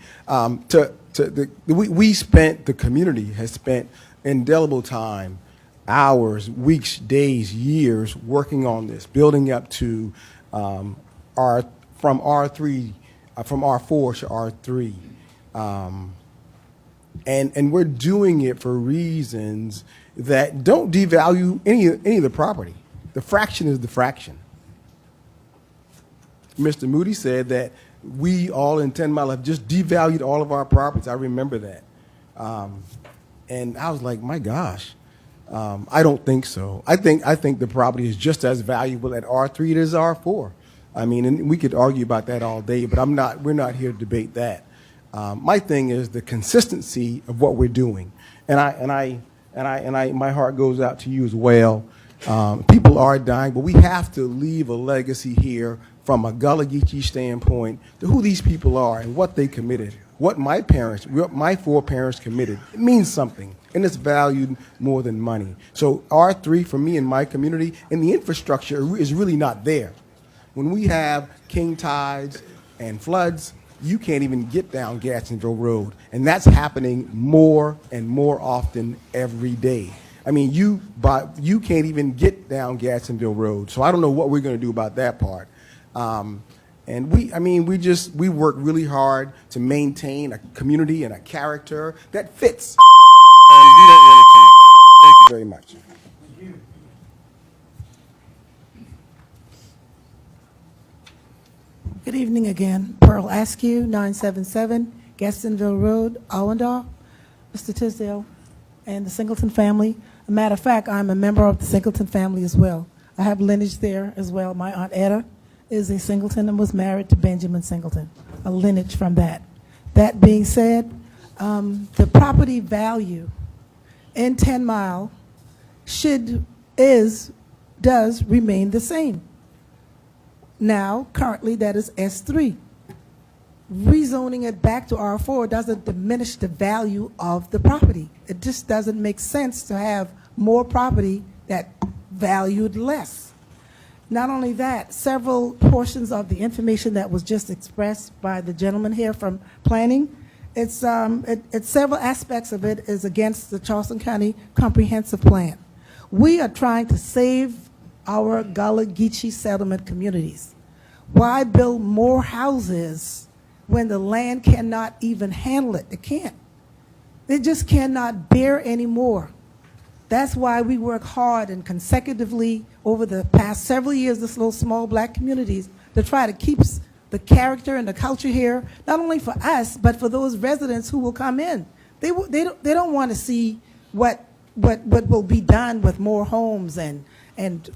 Speaker 13: the community has spent indelible time, hours, weeks, days, years working on this, building up to from R4 to R3. And we're doing it for reasons that don't devalue any of the property. The fraction is the fraction. Mr. Moody said that we all in 10 Mile have just devalued all of our properties. I remember that. And I was like, my gosh, I don't think so. I think the property is just as valuable at R3 as R4. I mean, and we could argue about that all day, but we're not here to debate that. My thing is the consistency of what we're doing. My heart goes out to you as well. People are dying, but we have to leave a legacy here from a Gullah Geechee standpoint to who these people are and what they committed, what my 4 parents committed. It means something, and it's valued more than money. So R3 for me in my community, and the infrastructure is really not there. When we have king tides and floods, you can't even get down Gadsdenville Road, and that's happening more and more often every day. I mean, you can't even get down Gadsdenville Road, so I don't know what we're going to do about that part. And we work really hard to maintain a community and a character that fits. And we don't want to change that. Thank you very much.
Speaker 12: Good evening again. Pearl Askew, 977 Gadsdenville Road, Owendale. Mr. Tisdale and the Singleton family. A matter of fact, I'm a member of the Singleton family as well. I have lineage there as well. My Aunt Etta is a Singleton and was married to Benjamin Singleton, a lineage from that. That being said, the property value in 10 Mile does remain the same. Now, currently, that is S3. Rezoning it back to R4 doesn't diminish the value of the property. It just doesn't make sense to have more property that valued less. Not only that, several portions of the information that was just expressed by the gentleman here from planning, it's several aspects of it is against the Charleston County Comprehensive Plan. We are trying to save our Gullah Geechee settlement communities. Why build more houses when the land cannot even handle it? It can't. They just cannot bear anymore. That's why we work hard and consecutively over the past several years, this little small black communities, to try to keep the character and the culture here, not only for us, but for those residents who will come in. They don't want to see what what will be done with more homes and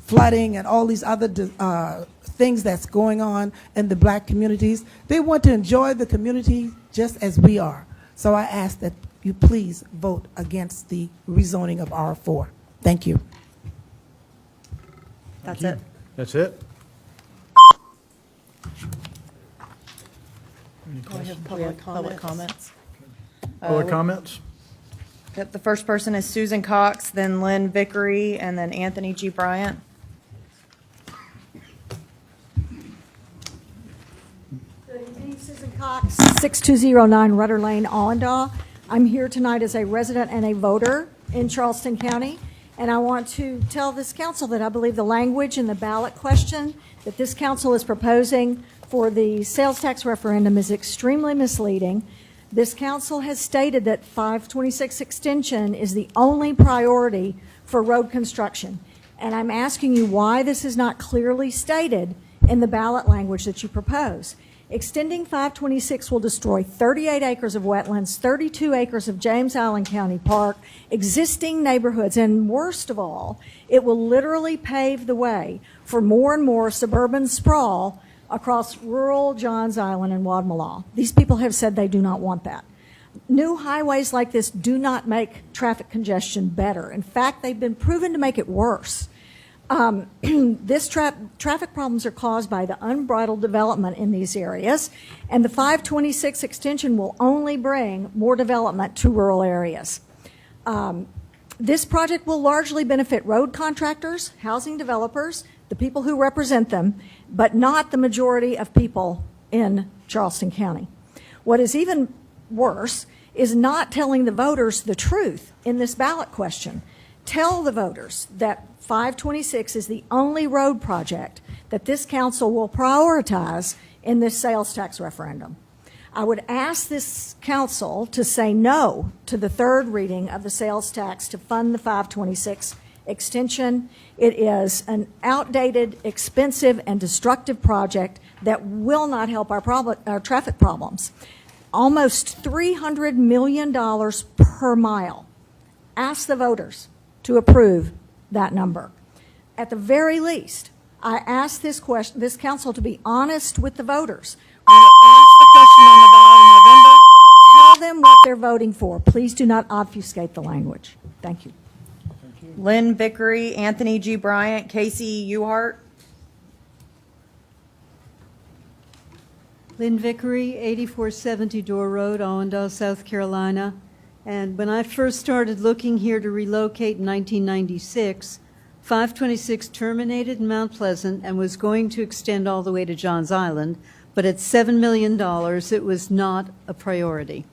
Speaker 12: flooding and all these other things that's going on in the black communities. They want to enjoy the community just as we are. So I ask that you please vote against the rezoning of R4. Thank you.
Speaker 8: That's it.
Speaker 1: That's it?
Speaker 8: We have public comments.
Speaker 1: Other comments?
Speaker 8: Yep, the first person is Susan Cox, then Lynn Vickery, and then Anthony G. Bryant.
Speaker 20: Good evening, Susan Cox, 6209 Rudder Lane, Allendale. I'm here tonight as a resident and a voter in Charleston County, and I want to tell this council that I believe the language in the ballot question that this council is proposing for the sales tax referendum is extremely misleading. This council has stated that 526 extension is the only priority for road construction, and I'm asking you why this is not clearly stated in the ballot language that you propose. Extending 526 will destroy 38 acres of wetlands, 32 acres of James Island County Park, existing neighborhoods, and worst of all, it will literally pave the way for more and more suburban sprawl across rural Johns Island and Wadmalaw. These people have said they do not want that. New highways like this do not make traffic congestion better. In fact, they've been proven to make it worse. Traffic problems are caused by the unbridled development in these areas, and the 526 extension will only bring more development to rural areas. This project will largely benefit road contractors, housing developers, the people who represent them, but not the majority of people in Charleston County. What is even worse is not telling the voters the truth in this ballot question. Tell the voters that 526 is the only road project that this council will prioritize in this sales tax referendum. I would ask this council to say no to the third reading of the sales tax to fund the 526 extension. It is an outdated, expensive, and destructive project that will not help our traffic problems. Almost $300 million per mile. Ask the voters to approve that number. At the very least, I ask this council to be honest with the voters. When it asks the question on the ballot in November, tell them what they're voting for. Please do not obfuscate the language. Thank you.
Speaker 8: Lynn Vickery, Anthony G. Bryant, Casey Uhart.
Speaker 21: Lynn Vickery, 8470 Door Road, Allendale, South Carolina. And when I first started looking here to relocate in 1996, 526 terminated in Mount Pleasant and was going to extend all the way to Johns Island, but at $7 million, it was not a priority.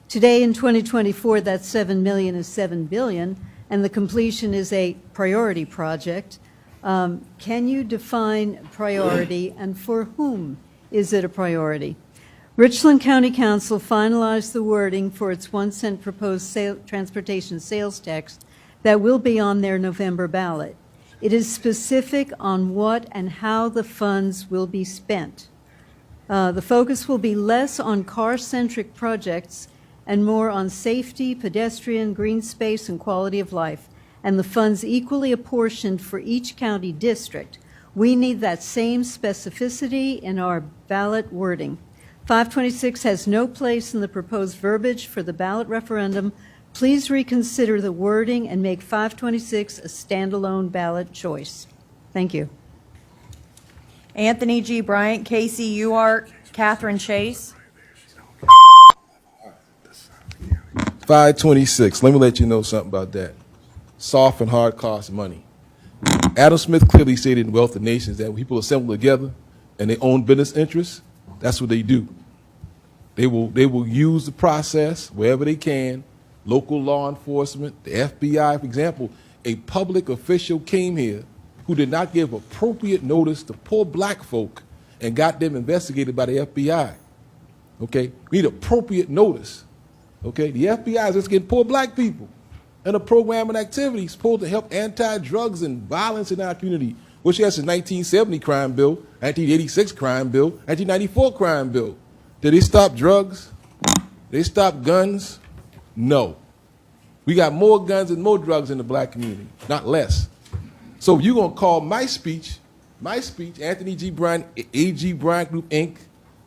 Speaker 21: Today in 2024, that $7 million is $7 billion, and the completion is a priority project. Can you define priority, and for whom is it a priority? Richland County Council finalized the wording for its 1 cent proposed transportation sales tax that will be on their November ballot. It is specific on what and how the funds will be spent. The focus will be less on car-centric projects and more on safety, pedestrian, green space, and quality of life, and the funds equally apportioned for each county district. We need that same specificity in our ballot wording. 526 has no place in the proposed verbiage for the ballot referendum. Please reconsider the wording and make 526 a standalone ballot choice. Thank you.
Speaker 8: Anthony G. Bryant, Casey Uhart, Catherine Chase.
Speaker 9: 526, let me let you know something about that. Soft and hard cost money. Adam Smith clearly stated in Wealth of Nations that when people assemble together and they own business interests, that's what they do. They will use the process wherever they can, local law enforcement, the FBI, for example. A public official came here who did not give appropriate notice to poor black folk and got them investigated by the FBI. Okay? We need appropriate notice. Okay? The FBI is just getting poor black people and a program and activity supposed to help anti-drugs and violence in our community, which has a 1970 crime bill, 1986 crime bill, 1994 crime bill. Did they stop drugs? Did they stop guns? No. We got more guns and more drugs in the black community, not less. So you're going to call my speech, Anthony G. Bryan, A.G. Bryan Group, Inc.,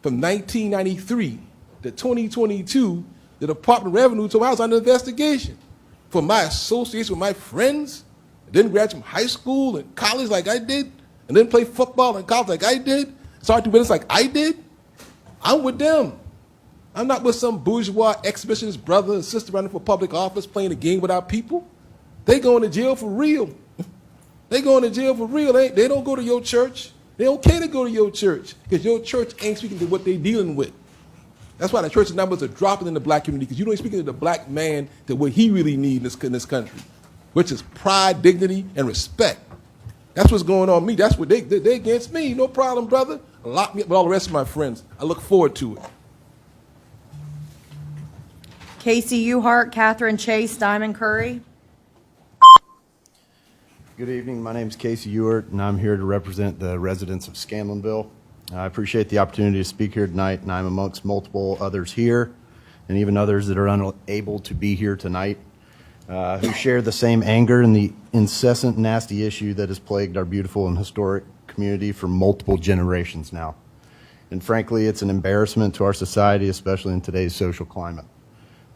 Speaker 9: from 1993 to 2022, the Department of Revenue told me I was under investigation for my association with my friends. I didn't graduate from high school and college like I did, and didn't play football in college like I did, started to business like I did. I'm with them. I'm not with some bourgeois exhibitionist brother and sister running for public office playing a game with our people. They going to jail for real. They going to jail for real. They don't go to your church. They don't care to go to your church because your church ain't speaking to what they're dealing with. That's why the church numbers are dropping in the black community, because you don't speak to the black man to what he really needs in this country, which is pride, dignity, and respect. That's what's going on with me. That's what they against me. No problem, brother. Lock me up with all the rest of my friends. I look forward to it.
Speaker 8: Casey Uhart, Catherine Chase, Diamond Curry.
Speaker 2: Good evening. My name is Casey Ewart, and I'm here to represent the residents of Scanlonville. I appreciate the opportunity to speak here tonight, and I'm amongst multiple others here, and even others that are unable to be here tonight, who share the same anger and the incessant nasty issue that has plagued our beautiful and historic community for multiple generations now. And frankly, it's an embarrassment to our society, especially in today's social climate.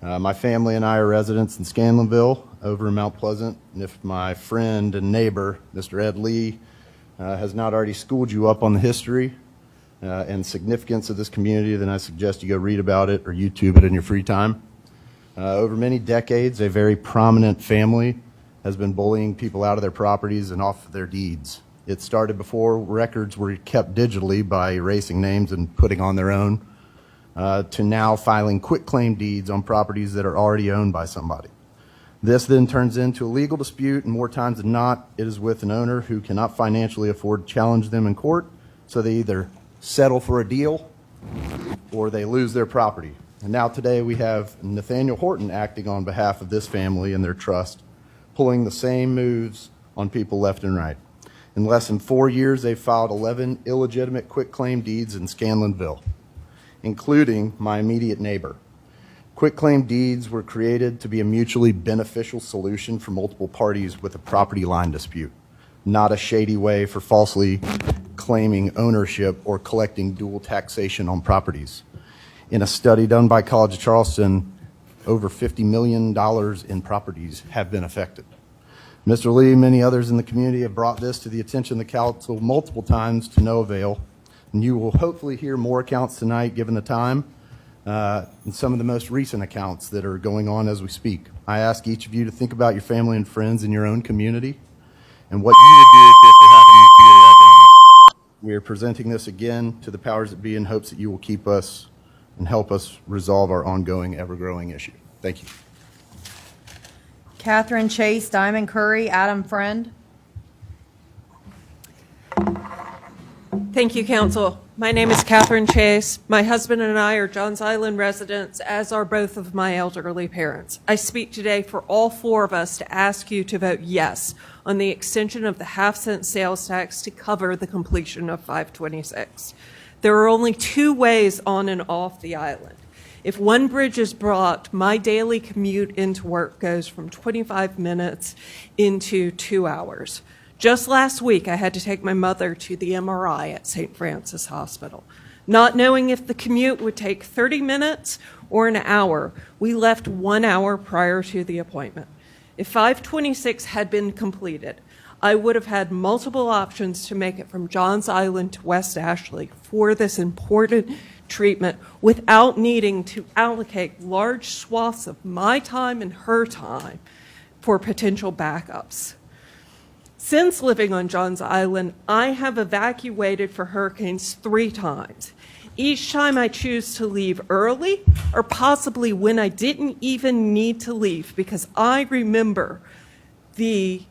Speaker 2: My family and I are residents in Scanlonville over in Mount Pleasant, and if my friend and neighbor, Mr. Ed Lee, has not already schooled you up on the history and significance of this community, then I suggest you go read about it or YouTube it in your free time. Over many decades, a very prominent family has been bullying people out of their properties and off their deeds. It started before records were kept digitally by erasing names and putting on their own, to now filing quitclaim deeds on properties that are already owned by somebody. This then turns into a legal dispute, and more times than not, it is with an owner who cannot financially afford to challenge them in court, so they either settle for a deal or they lose their property. And now today we have Nathaniel Horton acting on behalf of this family and their trust, pulling the same moves on people left and right. In less than 4 years, they've filed 11 illegitimate quitclaim deeds in Scanlonville, including my immediate neighbor. Quitclaim deeds were created to be a mutually beneficial solution for multiple parties with a property line dispute, not a shady way for falsely claiming ownership or collecting dual taxation on properties. In a study done by College of Charleston, over $50 million in properties have been affected. Mr. Lee and many others in the community have brought this to the attention of the council multiple times to no avail. And you will hopefully hear more accounts tonight, given the time, and some of the most recent accounts that are going on as we speak. I ask each of you to think about your family and friends in your own community and what you would do if this could happen in your community like that. We are presenting this again to the powers that be in hopes that you will keep us and help us resolve our ongoing, ever-growing issue. Thank you.
Speaker 8: Catherine Chase, Diamond Curry, Adam Friend.
Speaker 22: Thank you, Council. My name is Catherine Chase. My husband and I are Johns Island residents, as are both of my elderly parents. I speak today for all four of us to ask you to vote yes on the extension of the half-cent sales tax to cover the completion of 526. There are only two ways on and off the island. If one bridge is blocked, my daily commute into work goes from 25 minutes into 2 hours. Just last week, I had to take my mother to the MRI at St. Francis Hospital. Not knowing if the commute would take 30 minutes or an hour, we left 1 hour prior to the appointment. If 526 had been completed, I would have had multiple options to make it from Johns Island to West Ashley for this important treatment without needing to allocate large swaths of my time and her time for potential backups. Since living on Johns Island, I have evacuated for hurricanes 3 times. Each time I choose to leave early or possibly when I didn't even need to leave, because I remember the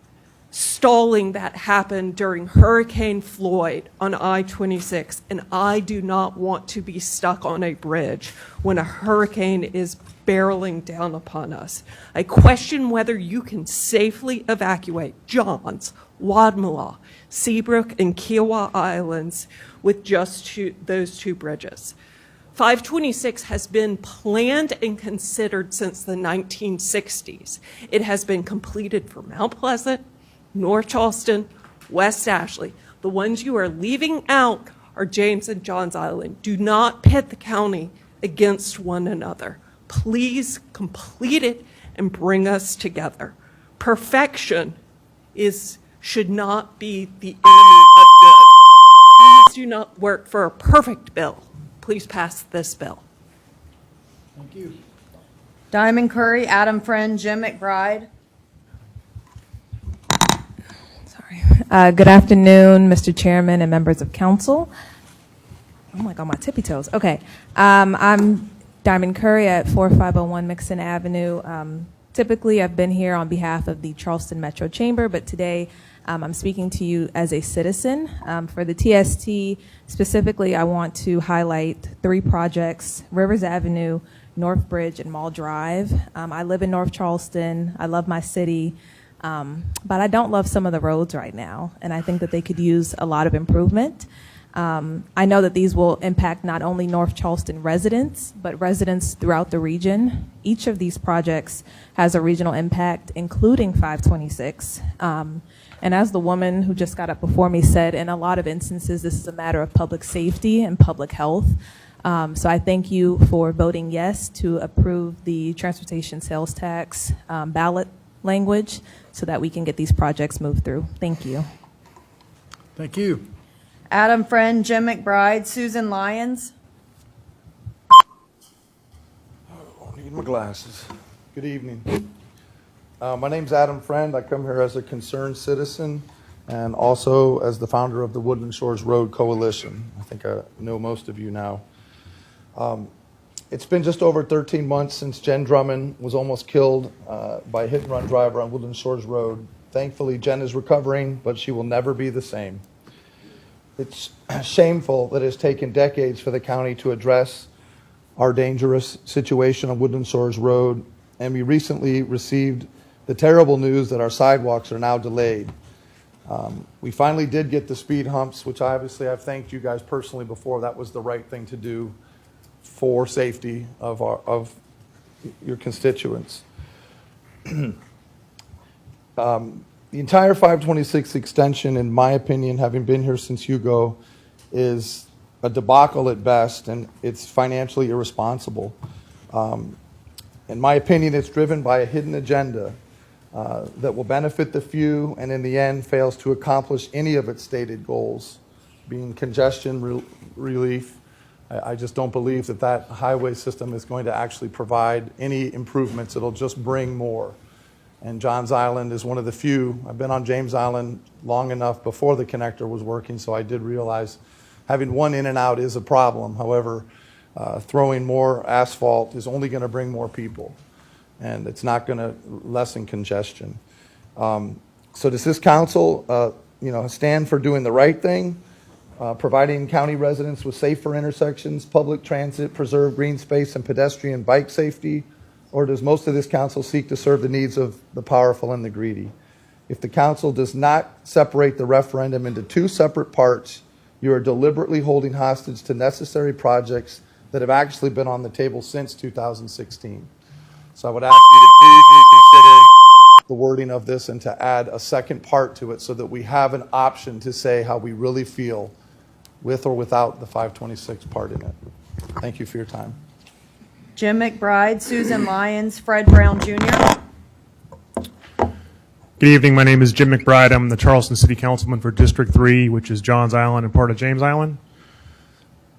Speaker 22: stalling that happened during Hurricane Floyd on I-26, and I do not want to be stuck on a bridge when a hurricane is barreling down upon us. I question whether you can safely evacuate Johns, Wadmalaw, Seabrook, and Kiowa Islands with just those 2 bridges. 526 has been planned and considered since the 1960s. It has been completed for Mount Pleasant, North Charleston, West Ashley. The ones you are leaving out are James and Johns Island. Do not pit the county against one another. Please complete it and bring us together. Perfection should not be the enemy of good. Please do not work for a perfect bill. Please pass this bill.
Speaker 1: Thank you.
Speaker 8: Diamond Curry, Adam Friend, Jim McBride.
Speaker 3: Good afternoon, Mr. Chairman and members of council. I'm like on my tippy toes. Okay. I'm Diamond Curry at 4501 Mixon Avenue. Typically, I've been here on behalf of the Charleston Metro Chamber, but today I'm speaking to you as a citizen. For the TST, specifically, I want to highlight 3 projects: Rivers Avenue, North Bridge, and Mall Drive. I live in North Charleston. I love my city. But I don't love some of the roads right now, and I think that they could use a lot of improvement. I know that these will impact not only North Charleston residents, but residents throughout the region. Each of these projects has a regional impact, including 526. And as the woman who just got up before me said, in a lot of instances, this is a matter of public safety and public health. So I thank you for voting yes to approve the transportation sales tax ballot language so that we can get these projects moved through. Thank you.
Speaker 1: Thank you.
Speaker 8: Adam Friend, Jim McBride, Susan Lyons.
Speaker 18: I need my glasses. Good evening. My name's Adam Friend. I come here as a concerned citizen and also as the founder of the Woodland Shores Road Coalition. I think I know most of you now. It's been just over 13 months since Jen Drummond was almost killed by a hit-and-run driver on Woodland Shores Road. Thankfully, Jen is recovering, but she will never be the same. It's shameful that it has taken decades for the county to address our dangerous situation on Woodland Shores Road, and we recently received the terrible news that our sidewalks are now delayed. We finally did get the speed humps, which obviously I've thanked you guys personally before. That was the right thing to do for safety of your constituents. The entire 526 extension, in my opinion, having been here since Hugo, is a debacle at best, and it's financially irresponsible. In my opinion, it's driven by a hidden agenda that will benefit the few and in the end fails to accomplish any of its stated goals, being congestion relief. I just don't believe that that highway system is going to actually provide any improvements. It'll just bring more. And Johns Island is one of the few. I've been on James Island long enough before the connector was working, so I did realize having one in and out is a problem. However, throwing more asphalt is only going to bring more people, and it's not going to lessen congestion. So does this council stand for doing the right thing, providing county residents with safer intersections, public transit, preserve green space, and pedestrian bike safety? Or does most of this council seek to serve the needs of the powerful and the greedy? If the council does not separate the referendum into 2 separate parts, you are deliberately holding hostage to necessary projects that have actually been on the table since 2016. So I would ask you to please reconsider the wording of this and to add a second part to it so that we have an option to say how we really feel with or without the 526 part in it. Thank you for your time.
Speaker 8: Jim McBride, Susan Lyons, Fred Brown Jr.
Speaker 6: Good evening. My name is Jim McBride. I'm the Charleston City Councilman for District 3, which is Johns Island and part of James Island.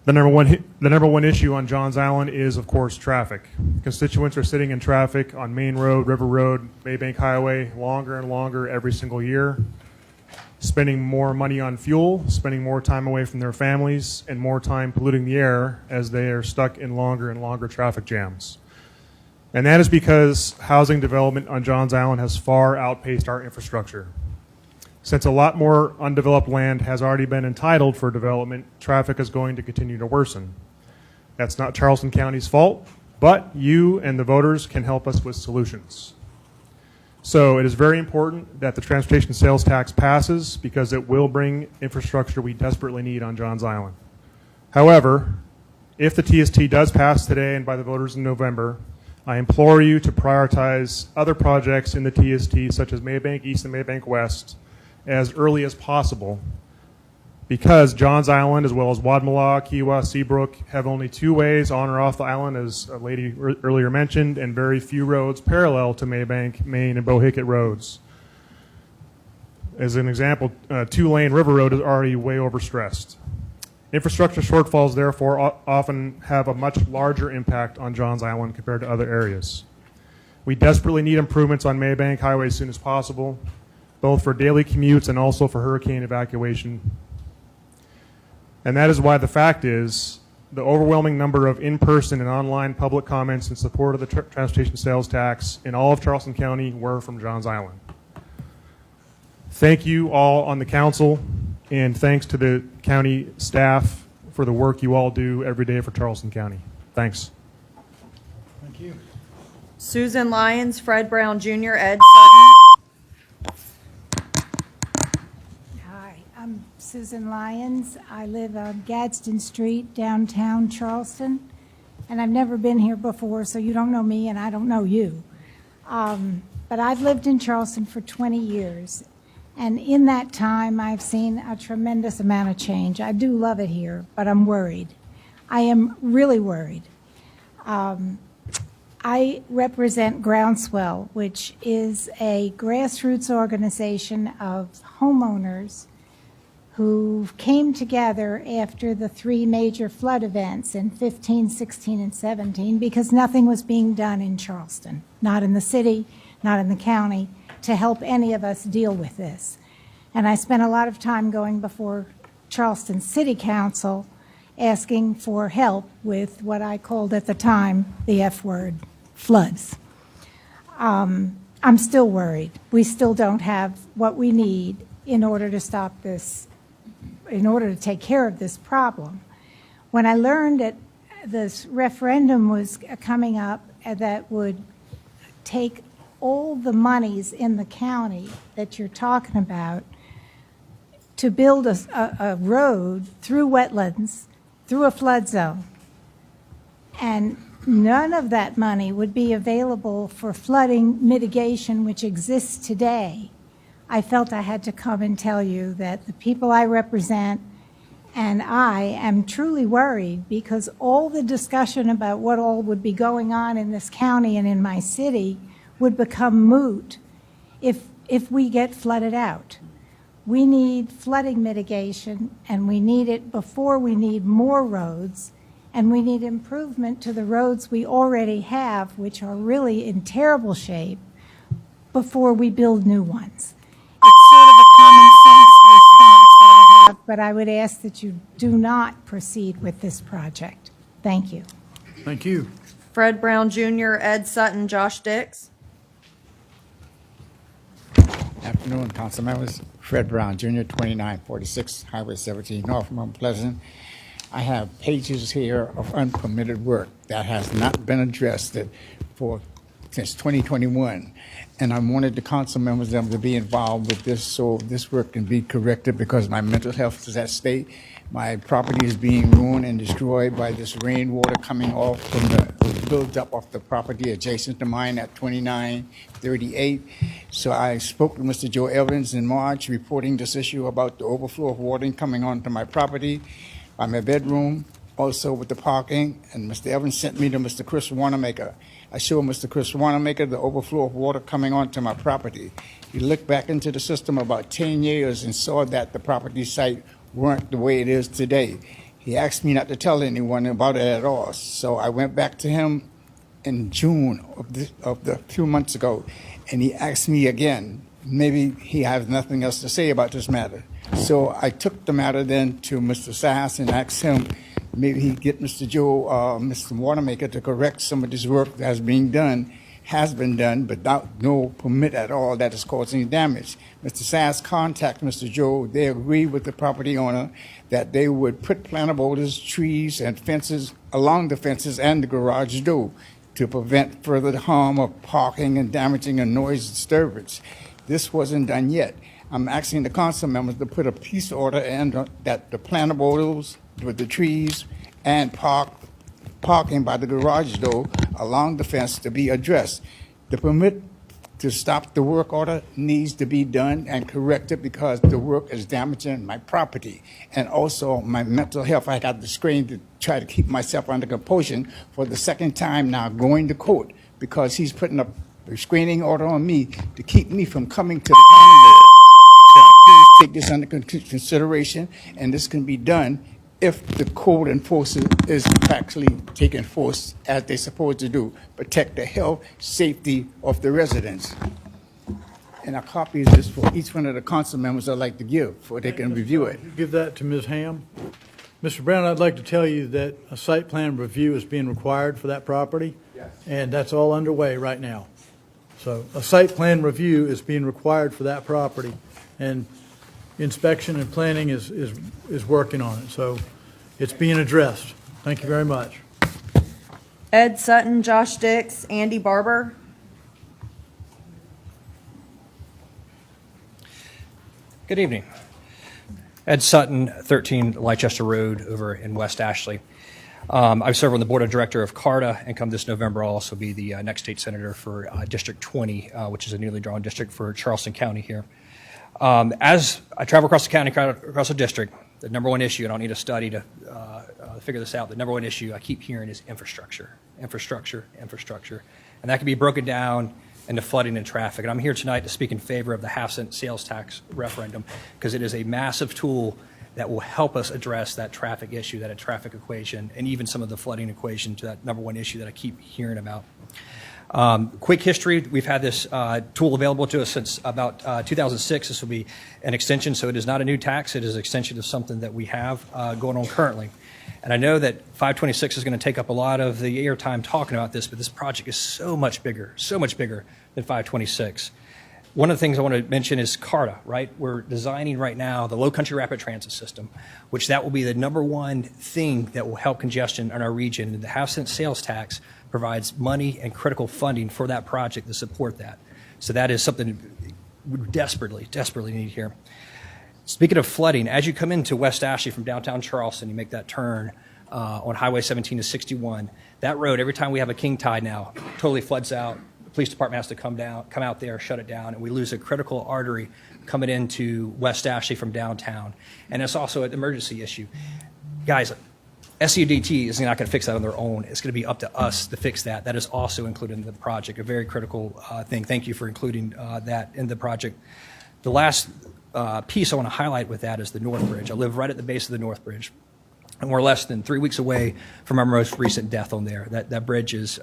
Speaker 6: The number one issue on Johns Island is, of course, traffic. Constituents are sitting in traffic on Main Road, River Road, Maybank Highway longer and longer every single year, spending more money on fuel, spending more time away from their families, and more time polluting the air as they are stuck in longer and longer traffic jams. And that is because housing development on Johns Island has far outpaced our infrastructure. Since a lot more undeveloped land has already been entitled for development, traffic is going to continue to worsen. That's not Charleston County's fault, but you and the voters can help us with solutions. So it is very important that the transportation sales tax passes because it will bring infrastructure we desperately need on Johns Island. However, If the TST does pass today and by the voters in November, I implore you to prioritize other projects in the TST, such as Maybank East and Maybank West, as early as possible, because Johns Island, as well as Wadmalaw, Kewah, Seabrook, have only two ways on or off the island, as a lady earlier mentioned, and very few roads parallel to Maybank, Maine, and Bohicket roads. As an example, two-lane River Road is already way overstressed. Infrastructure shortfalls, therefore, often have a much larger impact on Johns Island compared to other areas. We desperately need improvements on Maybank Highway as soon as possible, both for daily commutes and also for hurricane evacuation. And that is why the fact is the overwhelming number of in-person and online public comments in support of the transportation sales tax in all of Charleston County were from Johns Island. Thank you all on the council, and thanks to the county staff for the work you all do every day for Charleston County. Thanks.
Speaker 1: Thank you.
Speaker 8: Susan Lyons, Fred Brown Jr., Ed Sutton.
Speaker 5: Hi, I'm Susan Lyons. I live on Gadsden Street, downtown Charleston, and I've never been here before, so you don't know me and I don't know you. But I've lived in Charleston for 20 years, and in that time I've seen a tremendous amount of change. I do love it here, but I'm worried. I am really worried. I represent Groundswell, which is a grassroots organization of homeowners who came together after the three major flood events in 15, 16, and 17 because nothing was being done in Charleston, not in the city, not in the county, to help any of us deal with this. And I spent a lot of time going before Charleston City Council asking for help with what I called at the time the F word, floods. I'm still worried. We still don't have what we need in order to stop this, in order to take care of this problem. When I learned that this referendum was coming up that would take all the monies in the county that you're talking about to build a road through wetlands, through a flood zone, and none of that money would be available for flooding mitigation, which exists today, I felt I had to come and tell you that the people I represent and I am truly worried because all the discussion about what all would be going on in this county and in my city would become moot if we get flooded out. We need flooding mitigation, and we need it before we need more roads, and we need improvement to the roads we already have, which are really in terrible shape, before we build new ones. It's sort of a common sense response that I have, but I would ask that you do not proceed with this project. Thank you.
Speaker 1: Thank you.
Speaker 8: Fred Brown Jr., Ed Sutton, Josh Dix.
Speaker 10: Afternoon, council members. Fred Brown Jr., 2946 Highway 17, North Mount Pleasant. I have pages here of unpermitted work that has not been addressed since 2021. And I wanted the council members to be involved with this so this work can be corrected because my mental health is at stake. My property is being ruined and destroyed by this rainwater coming off from the buildup of the property adjacent to mine at 2938. So I spoke to Mr. Joe Evans in March reporting this issue about the overflow of water coming onto my property, by my bedroom, also with the parking. And Mr. Evans sent me to Mr. Chris Wanamaker. I showed Mr. Chris Wanamaker the overflow of water coming onto my property. He looked back into the system about 10 years and saw that the property site weren't the way it is today. He asked me not to tell anyone about it at all. So I went back to him in June of the few months ago, and he asked me again. Maybe he has nothing else to say about this matter. So I took the matter then to Mr. Sass and asked him maybe he'd get Mr. Mr. Wanamaker to correct some of this work that's being done, has been done, but no permit at all that is causing damage. Mr. Sass contacted Mr. Joe. They agreed with the property owner that they would put planter boulders, trees, and fences along the fences and the garage door to prevent further harm of parking and damaging and noise disturbance. This wasn't done yet. I'm asking the council members to put a peace order in that the planter boulders with the trees and parking by the garage door along the fence to be addressed. The permit to stop the work order needs to be done and corrected because the work is damaging my property and also my mental health. I got the screen to try to keep myself under composure for the second time now going to court because he's putting up a screening order on me to keep me from coming to the planning board. So please take this under consideration, and this can be done if the code enforcer is actually taking force as they're supposed to do, protect the health, safety of the residents. And a copy is this for each one of the council members I'd like to give, so they can review it.
Speaker 1: Give that to Ms. Ham. Mr. Brown, I'd like to tell you that a site plan review is being required for that property, and that's all underway right now. So a site plan review is being required for that property, and inspection and planning is working on it. So it's being addressed. Thank you very much.
Speaker 8: Ed Sutton, Josh Dix, Andy Barber.
Speaker 4: Good evening. Ed Sutton, 13 Leicester Road over in West Ashley. I serve on the board of director of CARTA, and come this November I'll also be the next state senator for District 20, which is a newly drawn district for Charleston County here. As I travel across the county, across the district, the number one issue, and I don't need a study to figure this out, the number one issue I keep hearing is infrastructure, infrastructure, infrastructure. And that can be broken down into flooding and traffic. And I'm here tonight to speak in favor of the half-cent sales tax referendum because it is a massive tool that will help us address that traffic issue, that traffic equation, and even some of the flooding equation to that number one issue that I keep hearing about. Quick history, we've had this tool available to us since about 2006. This will be an extension, so it is not a new tax. It is an extension of something that we have going on currently. And I know that 526 is going to take up a lot of the airtime talking about this, but this project is so much bigger than 526. One of the things I want to mention is CARTA, right? We're designing right now the Low Country Rapid Transit System, which that will be the number one thing that will help congestion in our region. And the half-cent sales tax provides money and critical funding for that project to support that. So that is something we desperately, desperately need here. Speaking of flooding, as you come into West Ashley from downtown Charleston, you make that turn on Highway 17 to 61. That road, every time we have a king tide now, totally floods out. The police department has to come out there, shut it down, and we lose a critical artery coming into West Ashley from downtown. And it's also an emergency issue. Guys, SUDT is not going to fix that on their own. It's going to be up to us to fix that. That is also included in the project, a very critical thing. Thank you for including that in the project. The last piece I want to highlight with that is the North Bridge. I live right at the base of the North Bridge, and we're less than 3 weeks away from our most recent death on there. That bridge is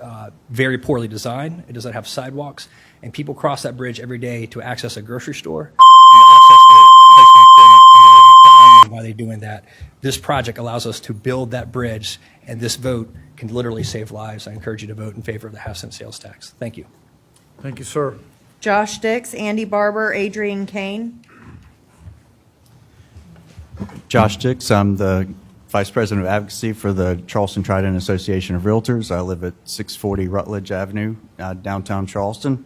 Speaker 4: very poorly designed. It doesn't have sidewalks, and people cross that bridge every day to access a grocery store and to access the place of employment, and they're dying while they're doing that. This project allows us to build that bridge, and this vote can literally save lives. I encourage you to vote in favor of the half-cent sales tax. Thank you.
Speaker 1: Thank you, sir.
Speaker 8: Josh Dix, Andy Barber, Adrian Kane.
Speaker 2: Josh Dix, I'm the Vice President of Advocacy for the Charleston Trident Association of Realtors. I live at 640 Rutledge Avenue, downtown Charleston.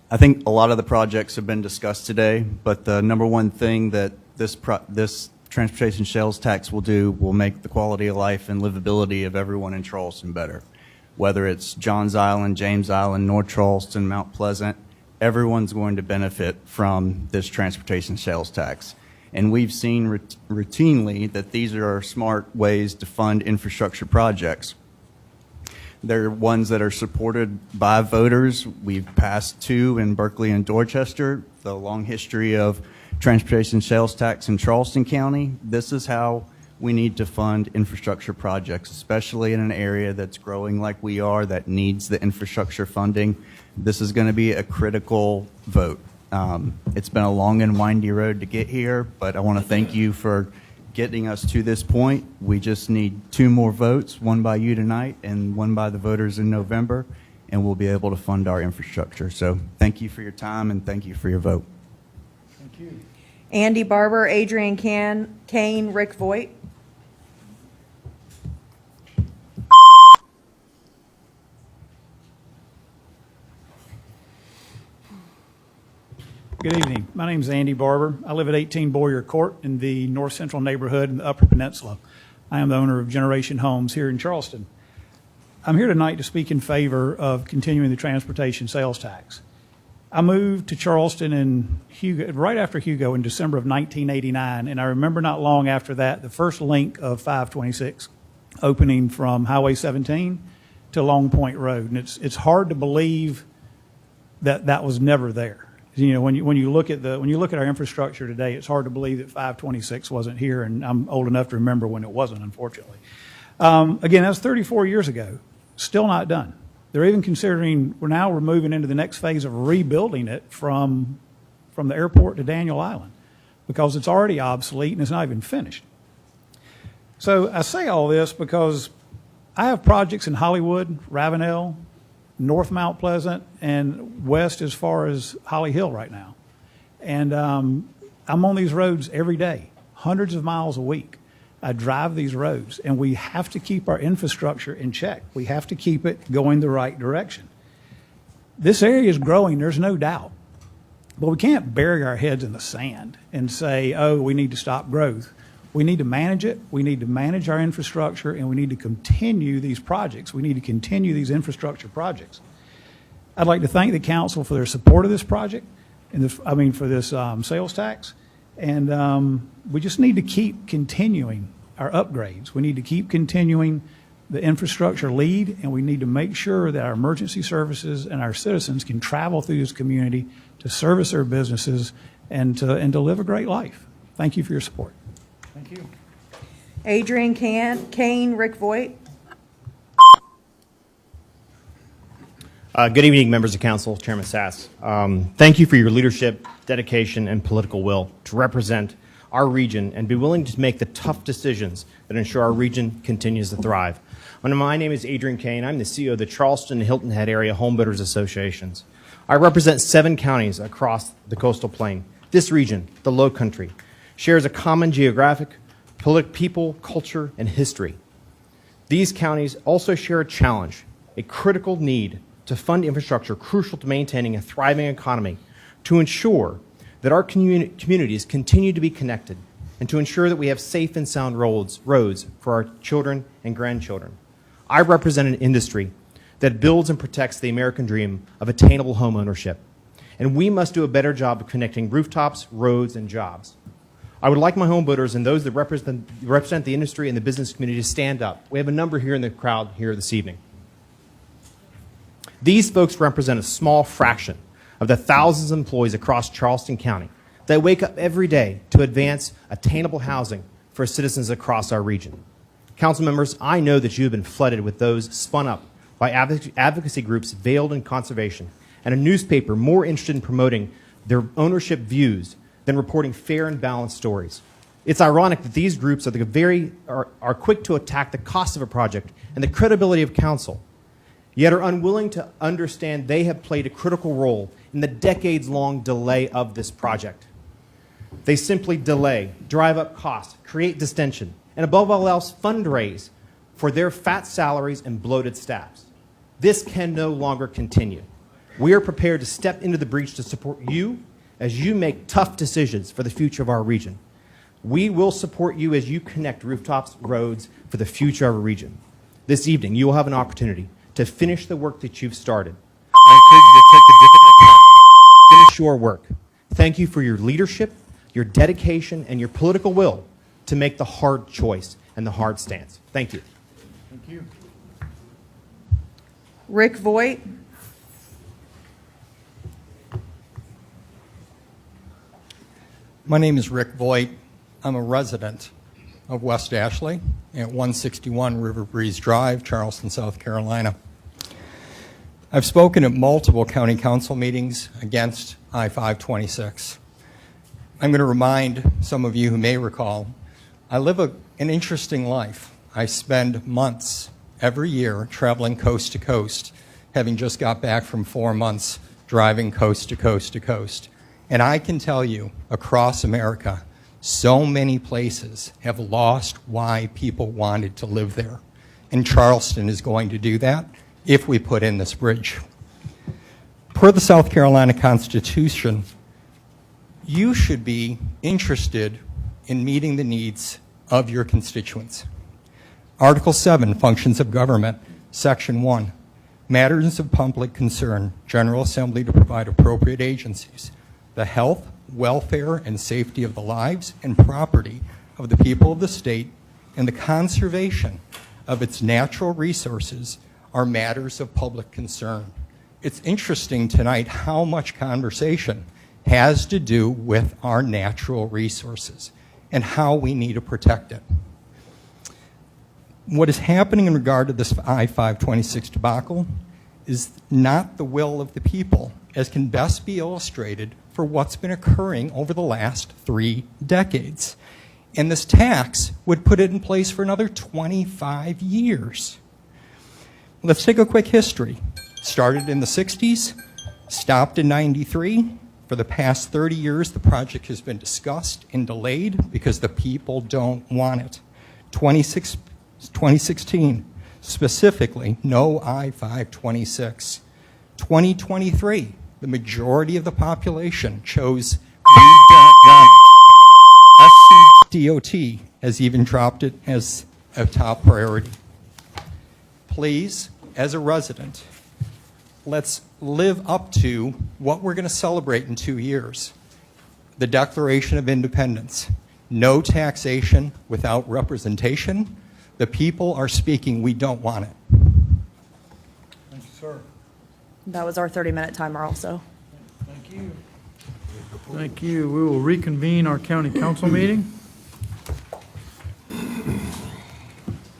Speaker 2: I think a lot of the projects have been discussed today, but the number one thing that this transportation sales tax will do will make the quality of life and livability of everyone in Charleston better. Whether it's Johns Island, James Island, North Charleston, Mount Pleasant, everyone's going to benefit from this transportation sales tax. And we've seen routinely that these are smart ways to fund infrastructure projects. They're ones that are supported by voters. We've passed 2 in Berkeley and Dorchester, the long history of transportation sales tax in Charleston County. This is how we need to fund infrastructure projects, especially in an area that's growing like we are, that needs the infrastructure funding. This is going to be a critical vote. It's been a long and windy road to get here, but I want to thank you for getting us to this point. We just need 2 more votes, one by you tonight and one by the voters in November, and we'll be able to fund our infrastructure. So thank you for your time and thank you for your vote.
Speaker 1: Thank you.
Speaker 8: Andy Barber, Adrian Kane, Rick Voigt.
Speaker 11: Good evening. My name is Andy Barber. I live at 18 Boyer Court in the north central neighborhood in the Upper Peninsula.
Speaker 7: I am the owner of Generation Homes here in Charleston. I'm here tonight to speak in favor of continuing the transportation sales tax. I moved to Charleston right after Hugo in December of 1989, and I remember not long after that the first link of 526 opening from Highway 17 to Long Point Road, and it's hard to believe that was never there. You know, when you look at our infrastructure today, it's hard to believe that 526 wasn't here, and I'm old enough to remember when it wasn't, unfortunately. Again, that was 34 years ago. Still not done. They're even considering, we're moving into the next phase of rebuilding it from the airport to Daniel Island because it's already obsolete and it's not even finished. So I say all this because I have projects in Hollywood, Ravenel, North Mount Pleasant, and west as far as Holly Hill right now. And I'm on these roads every day, hundreds of miles a week. I drive these roads, and we have to keep our infrastructure in check. We have to keep it going the right direction. This area is growing, there's no doubt. But we can't bury our heads in the sand and say, oh, we need to stop growth. We need to manage it. We need to manage our infrastructure, and we need to continue these projects. We need to continue these infrastructure projects. I'd like to thank the council for their support of this project, for this sales tax. And we just need to keep continuing our upgrades. We need to keep continuing the infrastructure lead, and we need to make sure that our emergency services and our citizens can travel through this community to service their businesses and to live a great life. Thank you for your support. Thank you.
Speaker 8: Adrian Kane, Rick Voigt.
Speaker 11: Good evening, members of council, Chairman Sass. Thank you for your leadership, dedication, and political will to represent our region and be willing to make the tough decisions that ensure our region continues to thrive. My name is Adrian Kane. I'm the CEO of the Charleston and Hilton Head Area Home Builders Associations. I represent 7 counties across the coastal plain. This region, the Low Country, shares a common geographic, people, culture, and history. These counties also share a challenge, a critical need to fund infrastructure crucial to maintaining a thriving economy, to ensure that our communities continue to be connected, and to ensure that we have safe and sound roads for our children and grandchildren. I represent an industry that builds and protects the American dream of attainable home ownership, and we must do a better job of connecting rooftops, roads, and jobs. I would like my home builders and those that represent the industry and the business community to stand up. We have a number here in the crowd here this evening. These folks represent a small fraction of the thousands of employees across Charleston County that wake up every day to advance attainable housing for citizens across our region. Council members, I know that you have been flooded with those spun up by advocacy groups veiled in conservation and a newspaper more interested in promoting their ownership views than reporting fair and balanced stories. It's ironic that these groups are quick to attack the cost of a project and the credibility of council, yet are unwilling to understand they have played a critical role in the decades-long delay of this project. They simply delay, drive up costs, create distension, and above all else, fundraise for their fat salaries and bloated staffs. This can no longer continue. We are prepared to step into the breach to support you as you make tough decisions for the future of our region. We will support you as you connect rooftops, roads for the future of our region. This evening, you will have an opportunity to finish the work that you've started. I encourage you to take the difficult path. Finish your work. Thank you for your leadership, your dedication, and your political will to make the hard choice and the hard stance. Thank you.
Speaker 7: Thank you.
Speaker 8: Rick Voigt.
Speaker 23: My name is Rick Voigt. I'm a resident of West Ashley at 161 River Breeze Drive, Charleston, South Carolina. I've spoken at multiple county council meetings against I-526. I'm going to remind some of you who may recall, I live an interesting life. I spend months every year traveling coast to coast, having just got back from 4 months driving coast to coast to coast. And I can tell you, across America, so many places have lost why people wanted to live there. And Charleston is going to do that if we put in this bridge. Per the South Carolina Constitution, you should be interested in meeting the needs of your constituents. Article 7, Functions of Government, Section 1, Matters of Public Concern, General Assembly to provide appropriate agencies, the health, welfare, and safety of the lives and property of the people of the state and the conservation of its natural resources are matters of public concern. It's interesting tonight how much conversation has to do with our natural resources and how we need to protect it. What is happening in regard to this I-526 debacle is not the will of the people, as can best be illustrated for what's been occurring over the last 3 decades. And this tax would put it in place for another 25 years. Let's take a quick history. Started in the 60s, stopped in 93. For the past 30 years, the project has been discussed and delayed because the people don't want it. 2016, specifically, no I-526. 2023, the majority of the population chose we don't want it. SCDOT has even dropped it as a top priority. Please, as a resident, let's live up to what we're going to celebrate in 2 years. The Declaration of Independence. No taxation without representation. The people are speaking. We don't want it.
Speaker 1: Thank you, sir.
Speaker 8: That was our 30-minute timer also.
Speaker 1: Thank you. Thank you. We will reconvene our county council meeting.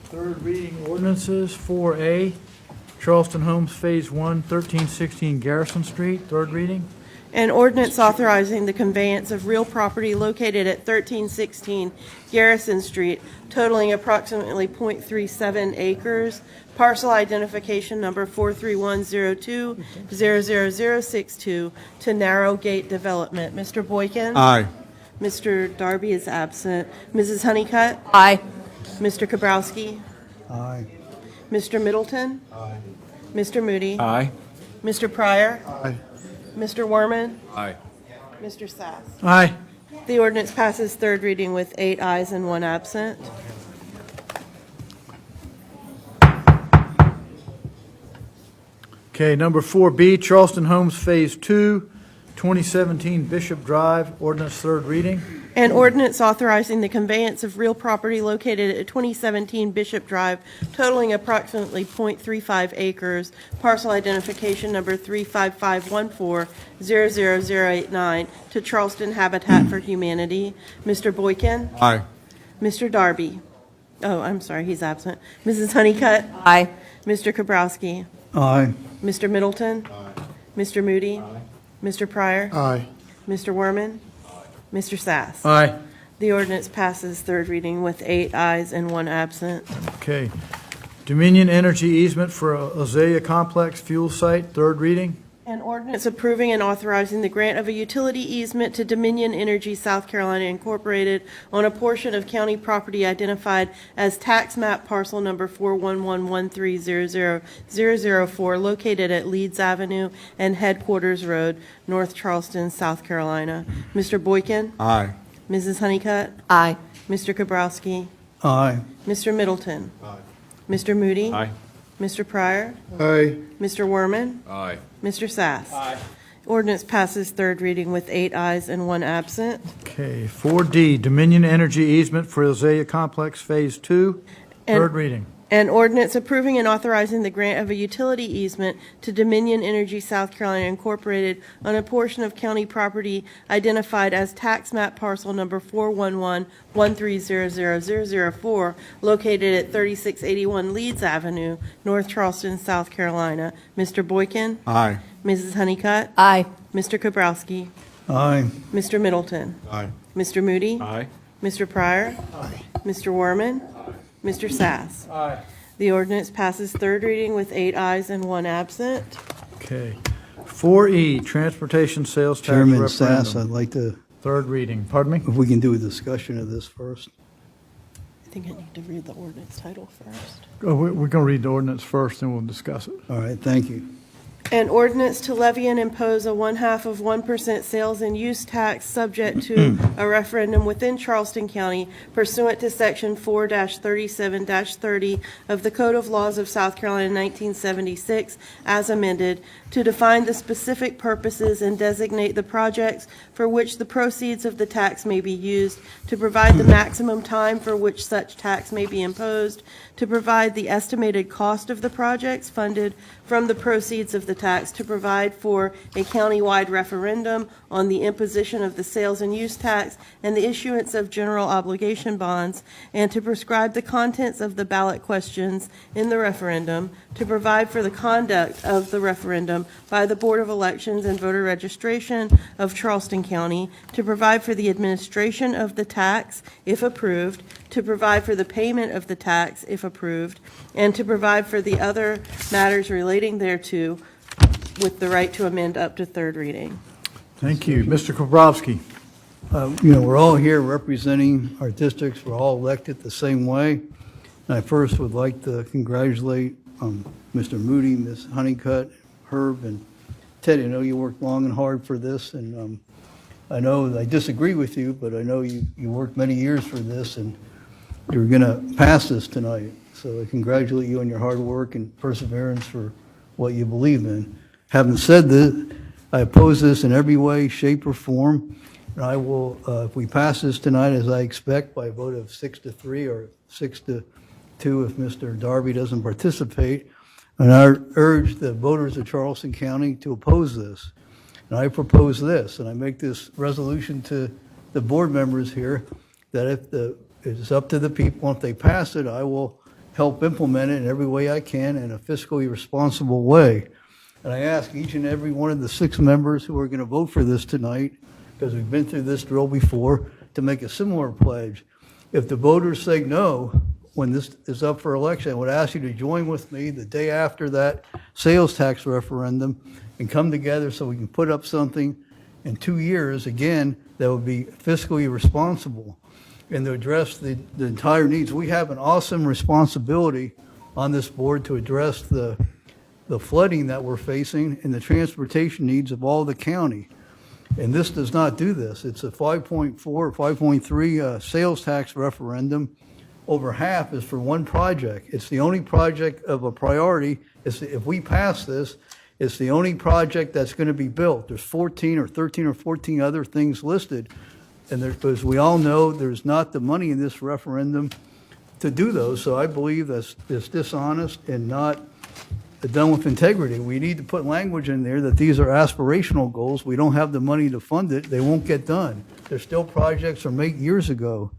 Speaker 1: Third reading ordinances, 4A, Charleston Homes Phase 1, 1316 Garrison Street, third reading.
Speaker 14: An ordinance authorizing the conveyance of real property located at 1316 Garrison Street, totaling approximately .37 acres, parcel identification number 43102-00062, to Narrow Gate Development. Mr. Boykin?
Speaker 13: Aye.
Speaker 14: Mr. Darby is absent. Mrs. Honeycutt?
Speaker 8: Aye.
Speaker 14: Mr. Kabrowski?
Speaker 13: Aye.
Speaker 14: Mr. Middleton?
Speaker 13: Aye.
Speaker 14: Mr. Moody?
Speaker 13: Aye.
Speaker 14: Mr. Pryor?
Speaker 13: Aye.
Speaker 14: Mr. Werman?
Speaker 13: Aye.
Speaker 14: Mr. Sass?
Speaker 1: Aye.
Speaker 14: The ordinance passes third reading with 8 ayes and 1 absent.
Speaker 1: Okay, number 4B, Charleston Homes Phase 2, 2017 Bishop Drive, ordinance third reading.
Speaker 14: An ordinance authorizing the conveyance of real property located at 2017 Bishop Drive, totaling approximately .35 acres, parcel identification number 35514-00089, to Charleston Habitat for Humanity. Mr. Boykin?
Speaker 13: Aye.
Speaker 14: Mr. Darby? Oh, I'm sorry, he's absent. Mrs. Honeycutt?
Speaker 8: Aye.
Speaker 14: Mr. Kabrowski?
Speaker 1: Aye.
Speaker 14: Mr. Middleton? Mr. Moody? Mr. Pryor?
Speaker 13: Aye.
Speaker 14: Mr. Werman? Mr. Sass?
Speaker 1: Aye.
Speaker 14: The ordinance passes third reading with 8 ayes and 1 absent.
Speaker 1: Okay. Dominion Energy easement for Azalea Complex fuel site, third reading.
Speaker 14: An ordinance approving and authorizing the grant of a utility easement to Dominion Energy South Carolina Incorporated on a portion of county property identified as tax map parcel number 41113000004, located at Leeds Avenue and Headquarters Road, North Charleston, South Carolina. Mr. Boykin?
Speaker 13: Aye.
Speaker 14: Mrs. Honeycutt?
Speaker 8: Aye.
Speaker 14: Mr. Kabrowski?
Speaker 1: Aye.
Speaker 14: Mr. Middleton?
Speaker 13: Aye.
Speaker 14: Mr. Moody?
Speaker 13: Aye.
Speaker 14: Mr. Pryor?
Speaker 13: Aye.
Speaker 14: Mr. Werman?
Speaker 13: Aye.
Speaker 14: Mr. Sass?
Speaker 13: Aye.
Speaker 14: Ordinance passes third reading with 8 ayes and 1 absent.
Speaker 1: Okay. 4D, Dominion Energy easement for Azalea Complex Phase 2,
Speaker 14: And-
Speaker 1: third reading.
Speaker 14: An ordinance approving and authorizing the grant of a utility easement to Dominion Energy South Carolina Incorporated on a portion of county property identified as tax map parcel number 41113000004, located at 3681 Leeds Avenue, North Charleston, South Carolina. Mr. Boykin?
Speaker 13: Aye.
Speaker 14: Mrs. Honeycutt?
Speaker 8: Aye.
Speaker 14: Mr. Kabrowski?
Speaker 1: Aye.
Speaker 14: Mr. Middleton?
Speaker 13: Aye.
Speaker 14: Mr. Moody?
Speaker 13: Aye.
Speaker 14: Mr. Pryor? Mr. Werman? Mr. Sass?
Speaker 1: Aye.
Speaker 14: The ordinance passes third reading with 8 ayes and 1 absent.
Speaker 1: Okay. 4E, Transportation Sales Tax
Speaker 16: Chairman Sass,
Speaker 1: Referendum,
Speaker 16: I'd like to,
Speaker 1: third reading. Pardon me?
Speaker 16: if we can do a discussion of this first.
Speaker 14: I think I need to read the ordinance title first.
Speaker 1: Oh, we're going to read the ordinance first, then we'll discuss it.
Speaker 16: All right, thank you.
Speaker 14: An ordinance to levy and impose a 0.5% sales and use tax subject to a referendum within Charleston County pursuant to Section 4-37-30 of the Code of Laws of South Carolina 1976 as amended, to define the specific purposes and designate the projects for which the proceeds of the tax may be used, to provide the maximum time for which such tax may be imposed, to provide the estimated cost of the projects funded from the proceeds of the tax, to provide for a countywide referendum on the imposition of the sales and use tax and the issuance of general obligation bonds, and to prescribe the contents of the ballot questions in the referendum, to provide for the conduct of the referendum by the Board of Elections and Voter Registration of Charleston County, to provide for the administration of the tax, if approved, to provide for the payment of the tax, if approved, and to provide for the other matters relating thereto, with the right to amend up to third reading.
Speaker 1: Thank you. Mr. Kowalski. We're all here representing our districts. We're all elected the same way. And I first would like to congratulate Mr. Moody, Ms. Honeycutt, Herb, and Ted. I know you worked long and hard for this, and I know I disagree with you, but I know you worked many years for this, and you're going to pass this tonight. So I congratulate you on your hard work and perseverance for what you believe in. Having said this, I oppose this in every way, shape, or form. And I will, if we pass this tonight, as I expect, by a vote of 6-3 or 6-2 if Mr. Darby doesn't participate, and I urge the voters of Charleston County to oppose this. And I propose this, and I make this resolution to the board members here, that if it's up to the people, if they pass it, I will help implement it in every way I can in a fiscally responsible way. And I ask each and every one of the 6 members who are going to vote for this tonight, because we've been through this drill before, to make a similar pledge. If the voters say no when this is up for election, I would ask you to join with me the day after that sales tax referendum and come together so we can put up something in 2 years, again, that would be fiscally responsible and to address the entire needs. We have an awesome responsibility on this board to address the flooding that we're facing and the transportation needs of all the county. And this does not do this. It's a 5.4 or 5.3 sales tax referendum. Over half is for one project. It's the only project of a priority. If we pass this, it's the only project that's going to be built. There's 14 or 13 or 14 other things listed. And as we all know, there's not the money in this referendum to do those. So I believe that's dishonest and not done with integrity. We need to put language in there that these are aspirational goals. We don't have the money to fund it. They won't get done. There's still projects from 8 years ago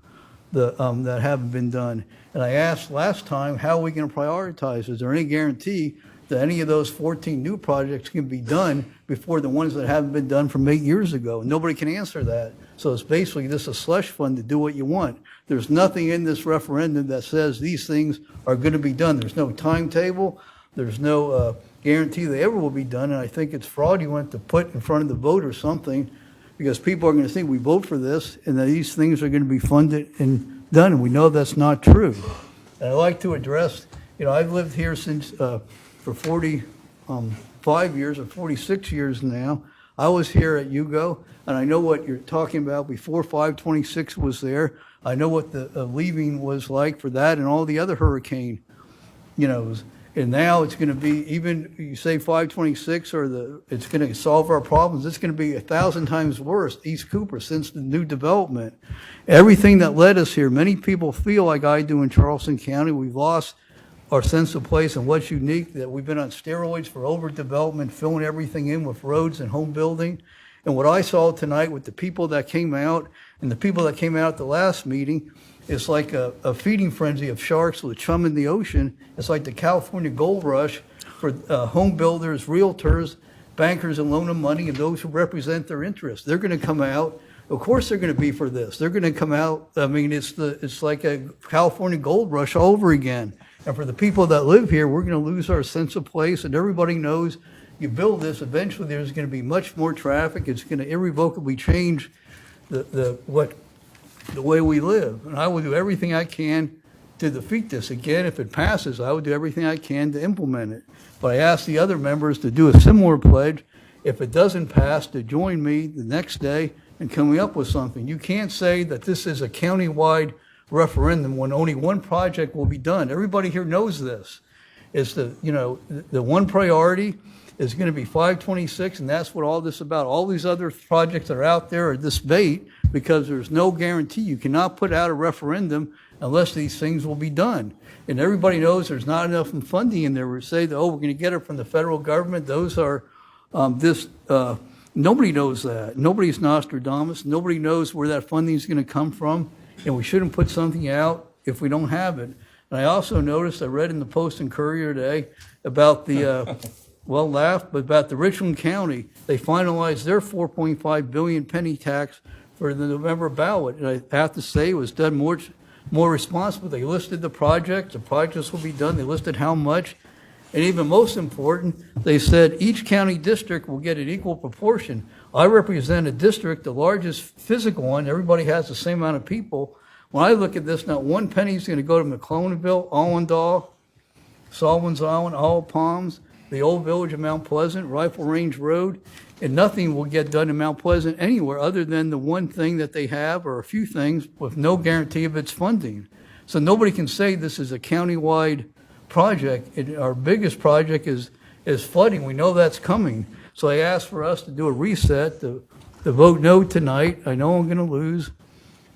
Speaker 1: that haven't been done. And I asked last time, how are we going to prioritize? Is there any guarantee that any of those 14 new projects can be done before the ones that haven't been done from 8 years ago? Nobody can answer that. So it's basically just a slush fund to do what you want. There's nothing in this referendum that says these things are going to be done. There's no timetable. There's no guarantee they ever will be done. And I think it's fraudulent to put in front of the voters something, because people are going to think we vote for this and that these things are going to be funded and done. And we know that's not true. And I'd like to address, I've lived here since for 45 years or 46 years now. I was here at Hugo, and I know what you're talking about before 526 was there. I know what the leaving was like for that and all the other hurricane, and now it's going to be, even you say 526 it's going to solve our problems. It's going to be 1,000 times worse, East Cooper, since the new development. Everything that led us here, many people feel like I do in Charleston County. We've lost our sense of place and what's unique, that we've been on steroids for overdevelopment, filling everything in with roads and home building. And what I saw tonight with the people that came out and the people that came out at the last meeting, it's like a feeding frenzy of sharks with chum in the ocean. It's like the California gold rush for home builders, realtors, bankers, and loan them money, and those who represent their interests. They're going to come out. Of course they're going to be for this. They're going to come out. I mean, it's like a California gold rush all over again. And for the people that live here, we're going to lose our sense of place. And everybody knows you build this, eventually there's going to be much more traffic. It's going to irrevocably change the way we live. And I will do everything I can
Speaker 16: to defeat this. Again, if it passes, I would do everything I can to implement it. But I ask the other members to do a similar pledge, if it doesn't pass, to join me the next day in coming up with something. You can't say that this is a countywide referendum when only one project will be done. Everybody here knows this. It's the one priority is going to be 526, and that's what all this is about. All these other projects that are out there are this bait because there's no guarantee. You cannot put out a referendum unless these things will be done. And everybody knows there's not enough funding in there. We say that, we're going to get it from the federal government. Those are nobody knows that. Nobody's Nostradamus. Nobody knows where that funding is going to come from, and we shouldn't put something out if we don't have it. And I also noticed, I read in the Post and Courier today about the, well, laugh, but about the Richland County. They finalized their $4.5 billion penny tax for the November ballot. And I have to say it was done more responsible. They listed the projects will be done. They listed how much. And even most important, they said each county district will get an equal proportion. I represent a district, the largest physical one. Everybody has the same amount of people. When I look at this, not one penny is going to go to McClellanville, Allendale, Sullivan's Island, All Palms, the old village of Mount Pleasant, Rifle Range Road, and nothing will get done in Mount Pleasant anywhere other than the one thing that they have, or a few things, with no guarantee of its funding. So nobody can say this is a countywide project. Our biggest project is flooding. We know that's coming. So I asked for us to do a reset, to vote no tonight. I know I'm going to lose,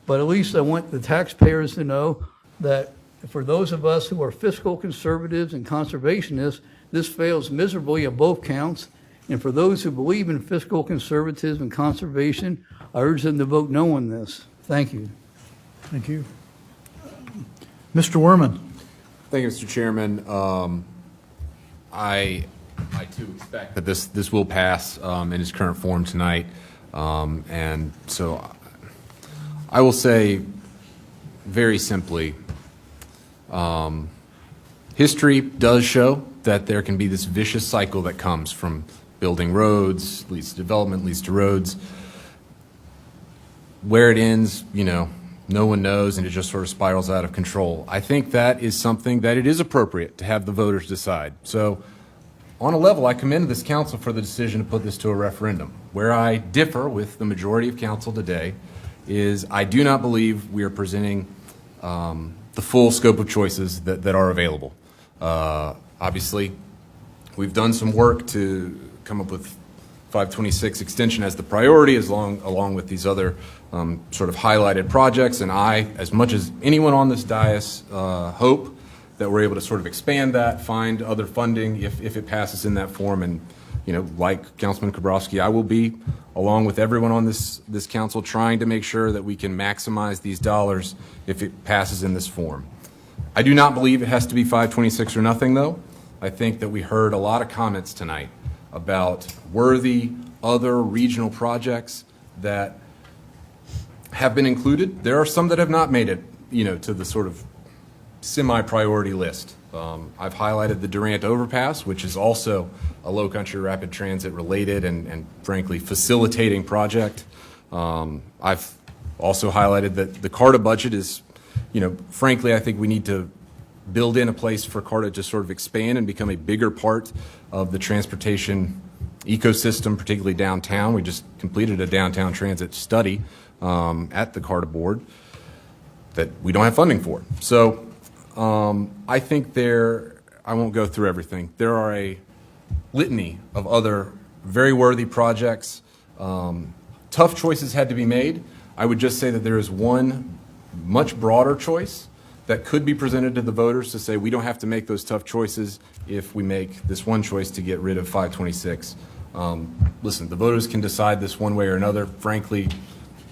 Speaker 16: but at least I want the taxpayers to know that for those of us who are fiscal conservatives and conservationists, this fails miserably at both counts. And for those who believe in fiscal conservatism and conservation, I urge them to vote no on this. Thank you.
Speaker 1: Thank you. Mr. Werman.
Speaker 15: Thank you, Mr. Chairman. I too expect that this will pass in its current form tonight. And so I will say very simply, history does show that there can be this vicious cycle that comes from building roads, leads to development, leads to roads. Where it ends, no one knows, and it just sort of spirals out of control. I think that is something that it is appropriate to have the voters decide. So on a level, I commend this council for the decision to put this to a referendum. Where I differ with the majority of council today is I do not believe we are presenting the full scope of choices that are available. Obviously, we've done some work to come up with 526 extension as the priority, along with these other sort of highlighted projects. And I, as much as anyone on this dais, hope that we're able to sort of expand that, find other funding if it passes in that form. And, like Councilman Kabrowski, I will be, along with everyone on this council, trying to make sure that we can maximize these dollars if it passes in this form. I do not believe it has to be 526 or nothing, though. I think that we heard a lot of comments tonight about worthy other regional projects that have been included. There are some that have not made it, to the sort of semi-priority list. I've highlighted the Durant Overpass, which is also a low country rapid transit related and frankly facilitating project. I've also highlighted that the CARTA budget is, frankly, I think we need to build in a place for CARTA to sort of expand and become a bigger part of the transportation ecosystem, particularly downtown. We just completed a downtown transit study at the CARTA board that we don't have funding for. So I think I won't go through everything. There are a litany of other very worthy projects. Tough choices had to be made. I would just say that there is one much broader choice that could be presented to the voters to say we don't have to make those tough choices if we make this one choice to get rid of 526. Listen, the voters can decide this one way or another. Frankly,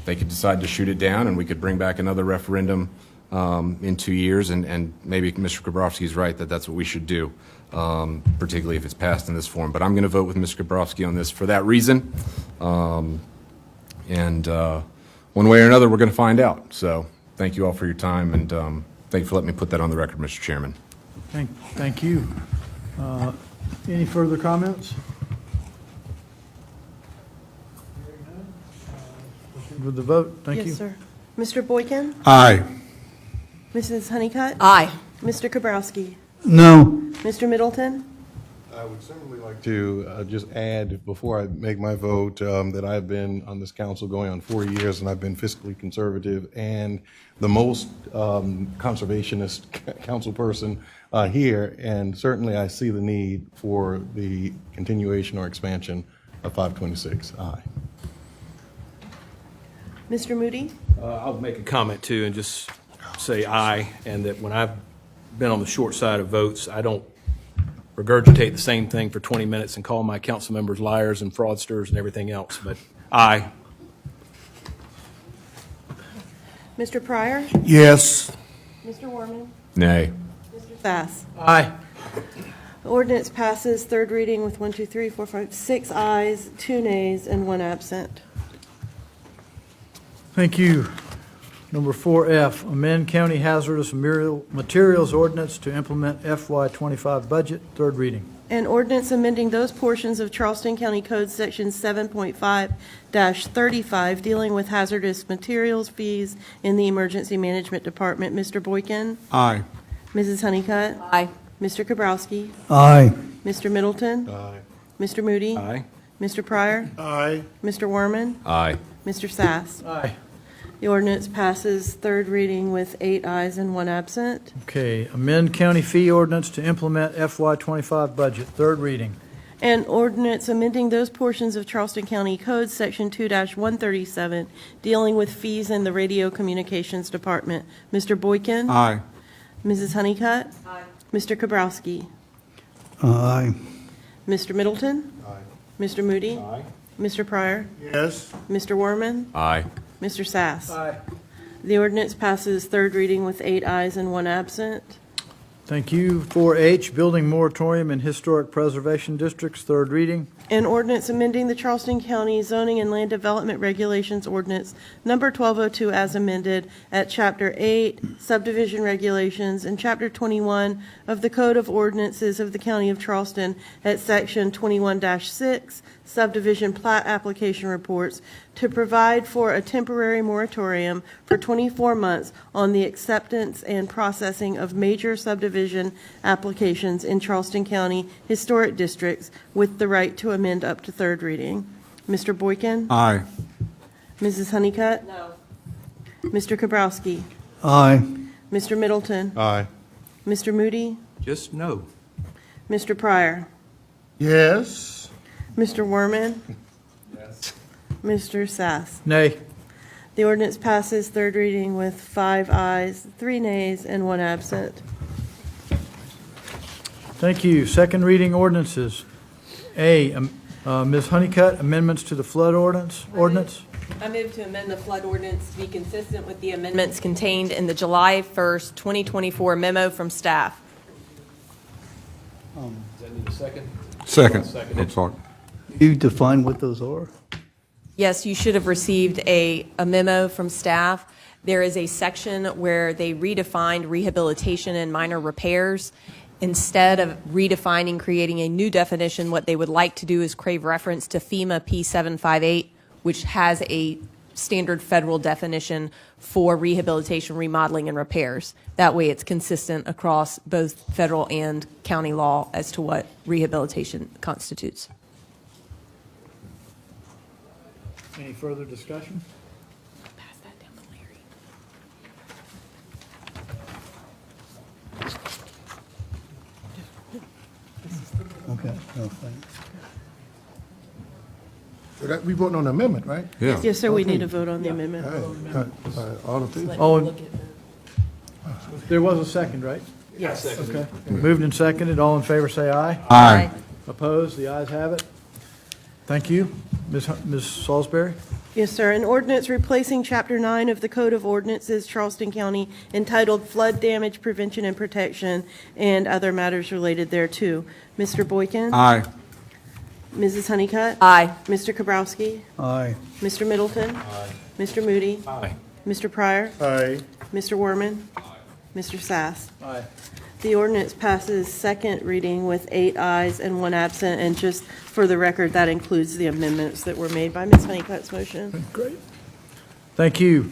Speaker 15: they could decide to shoot it down and we could bring back another referendum in 2 years, and maybe Mr. Kabrowski is right that that's what we should do, particularly if it's passed in this form. But I'm going to vote with Mr. Kabrowski on this for that reason. And one way or another, we're going to find out. So thank you all for your time, and thank you for letting me put that on the record, Mr. Chairman.
Speaker 1: Thank you. Any further comments? With the vote, thank you.
Speaker 14: Yes, sir. Mr. Boykin?
Speaker 13: Aye.
Speaker 14: Mrs. Honeycutt?
Speaker 8: Aye.
Speaker 14: Mr. Kabrowski?
Speaker 1: No.
Speaker 14: Mr. Middleton?
Speaker 12: I would certainly like to just add, before I make my vote, that I've been on this council going on 4 years, and I've been fiscally conservative and the most conservationist council person here, and certainly I see the need for the continuation or expansion of 526. Aye.
Speaker 14: Mr. Moody?
Speaker 17: I'll make a comment too and just say aye, and that when I've been on the short side of votes, I don't regurgitate the same thing for 20 minutes and call my council members liars and fraudsters and everything else, but aye.
Speaker 14: Mr. Pryor?
Speaker 18: Yes.
Speaker 14: Mr. Warman?
Speaker 15: Nay.
Speaker 14: Mr. Sass?
Speaker 1: Aye.
Speaker 14: The ordinance passes third reading with 6 ayes, 2 nays, and 1 absent.
Speaker 1: Thank you. Number 4F, amend County Hazardous Materials Ordinance to implement FY25 budget, third reading.
Speaker 14: An ordinance amending those portions of Charleston County Code Section 7.5-35 dealing with hazardous materials fees in the Emergency Management Department. Mr. Boykin?
Speaker 18: Aye.
Speaker 14: Mrs. Honeycutt?
Speaker 8: Aye.
Speaker 14: Mr. Kabrowski?
Speaker 1: Aye.
Speaker 14: Mr. Middleton?
Speaker 12: Aye.
Speaker 14: Mr. Moody?
Speaker 17: Aye.
Speaker 14: Mr. Pryor?
Speaker 18: Aye.
Speaker 14: Mr. Warman?
Speaker 15: Aye.
Speaker 14: Mr. Sass?
Speaker 1: Aye.
Speaker 14: The ordinance passes third reading with 8 ayes and 1 absent.
Speaker 1: Okay, amend county fee ordinance to implement FY25 budget, third reading.
Speaker 14: An ordinance amending those portions of Charleston County Code, Section 2-137, dealing with fees in the Radio Communications Department. Mr. Boykin?
Speaker 18: Aye.
Speaker 14: Mrs. Honeycutt? Aye. Mr. Kabrowski?
Speaker 1: Aye.
Speaker 14: Mr. Middleton?
Speaker 12: Aye.
Speaker 14: Mr. Moody?
Speaker 17: Aye.
Speaker 14: Mr. Pryor?
Speaker 18: Yes.
Speaker 14: Mr. Warman?
Speaker 15: Aye.
Speaker 14: Mr. Sass?
Speaker 1: Aye.
Speaker 14: The ordinance passes third reading with 8 ayes and 1 absent.
Speaker 1: Thank you. 4H, building moratorium in historic preservation districts, third reading.
Speaker 14: An ordinance amending the Charleston County Zoning and Land Development Regulations Ordinance Number 1202 as amended at Chapter 8 Subdivision Regulations and Chapter 21 of the Code of Ordinances of the County of Charleston at Section 21-6 Subdivision Plat Application Reports to provide for a temporary moratorium for 24 months on the acceptance and processing of major subdivision applications in Charleston County historic districts with the right to amend up to third reading. Mr. Boykin?
Speaker 18: Aye.
Speaker 14: Mrs. Honeycutt? No. Mr. Kabrowski?
Speaker 1: Aye.
Speaker 14: Mr. Middleton?
Speaker 12: Aye.
Speaker 14: Mr. Moody?
Speaker 17: Just no.
Speaker 14: Mr. Pryor?
Speaker 18: Yes.
Speaker 14: Mr. Warman?
Speaker 17: Yes.
Speaker 14: Mr. Sass?
Speaker 1: Nay.
Speaker 14: The ordinance passes third reading with 5 ayes, 3 nays, and 1 absent.
Speaker 1: Thank you. Second reading ordinances. A, Ms. Honeycutt, amendments to the flood ordinance.
Speaker 8: I move to amend the flood ordinance to be consistent with the amendments contained in the July 1st, 2024 memo from staff.
Speaker 17: Does that need a second?
Speaker 18: Second.
Speaker 17: Second.
Speaker 18: I'm sorry.
Speaker 16: You define what those are?
Speaker 8: Yes, you should have received a memo from staff. There is a section where they redefined rehabilitation and minor repairs. Instead of redefining, creating a new definition, what they would like to do is crave reference to FEMA P758, which has a standard federal definition for rehabilitation, remodeling, and repairs. That way it's consistent across both federal and county law as to what rehabilitation constitutes.
Speaker 1: Any further discussion?
Speaker 8: Pass that down to Larry.
Speaker 16: Okay, no, thanks.
Speaker 12: So that, we voting on the amendment, right?
Speaker 15: Yeah.
Speaker 14: Yes, sir, we need to vote on the amendment.
Speaker 12: All in favor?
Speaker 1: Oh, there was a second, right?
Speaker 14: Yes.
Speaker 1: Okay. Moved and seconded. All in favor, say aye.
Speaker 18: Aye.
Speaker 1: Opposed? The ayes have it. Thank you. Ms. Salisbury?
Speaker 14: Yes, sir. An ordinance replacing Chapter 9 of the Code of Ordinances, Charleston County, entitled Flood Damage Prevention and Protection, and other matters related thereto. Mr. Boykin?
Speaker 18: Aye.
Speaker 14: Mrs. Honeycutt?
Speaker 8: Aye.
Speaker 14: Mr. Kabrowski?
Speaker 16: Aye.
Speaker 14: Mr. Middleton?
Speaker 17: Aye.
Speaker 14: Mr. Moody?
Speaker 17: Aye.
Speaker 14: Mr. Pryor?
Speaker 12: Aye.
Speaker 14: Mr. Warman? Mr. Sass?
Speaker 1: Aye.
Speaker 14: The ordinance passes second reading with 8 ayes and 1 absent, and just for the record, that includes the amendments that were made by Ms. Honeycutt's motion.
Speaker 1: Great. Thank you.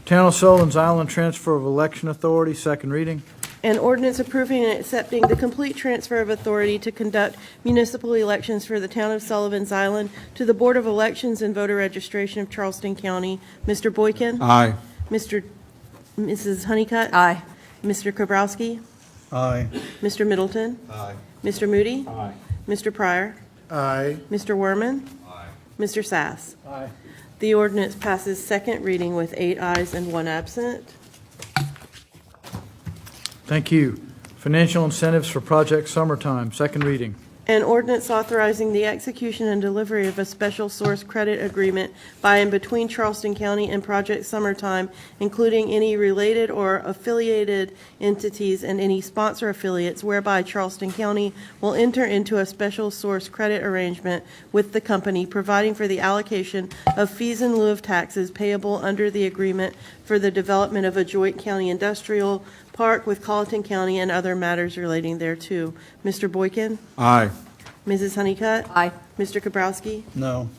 Speaker 1: Town of Sullivan's Island Transfer of Election Authority, second reading.
Speaker 14: An ordinance approving and accepting the complete transfer of authority to conduct municipal elections for the town of Sullivan's Island to the Board of Elections and Voter Registration of Charleston County. Mr. Boykin?
Speaker 12: Aye.
Speaker 14: Mrs. Honeycutt?
Speaker 8: Aye.
Speaker 14: Mr. Kobrowski?
Speaker 1: Aye.
Speaker 14: Mr. Middleton?
Speaker 12: Aye.
Speaker 14: Mr. Moody?
Speaker 12: Aye.
Speaker 14: Mr. Pryor?
Speaker 12: Aye.
Speaker 14: Mr. Werman?
Speaker 12: Aye.
Speaker 14: Mr. Sass?
Speaker 1: Aye.
Speaker 14: The ordinance passes second reading with 8 ayes and 1 absent.
Speaker 1: Thank you. Financial incentives for Project Summertime, second reading.
Speaker 14: An ordinance authorizing the execution and delivery of a special source credit agreement by and between Charleston County and Project Summertime, including any related or affiliated entities and any sponsor affiliates, whereby Charleston County will enter into a special source credit arrangement with the company, providing for the allocation of fees in lieu of taxes payable under the agreement for the development of a joint county industrial park with Colleton County and other matters relating thereto. Mr. Boykin?
Speaker 12: Aye.
Speaker 14: Mrs. Honeycutt?
Speaker 8: Aye.
Speaker 14: Mr. Kobrowski?
Speaker 1: No.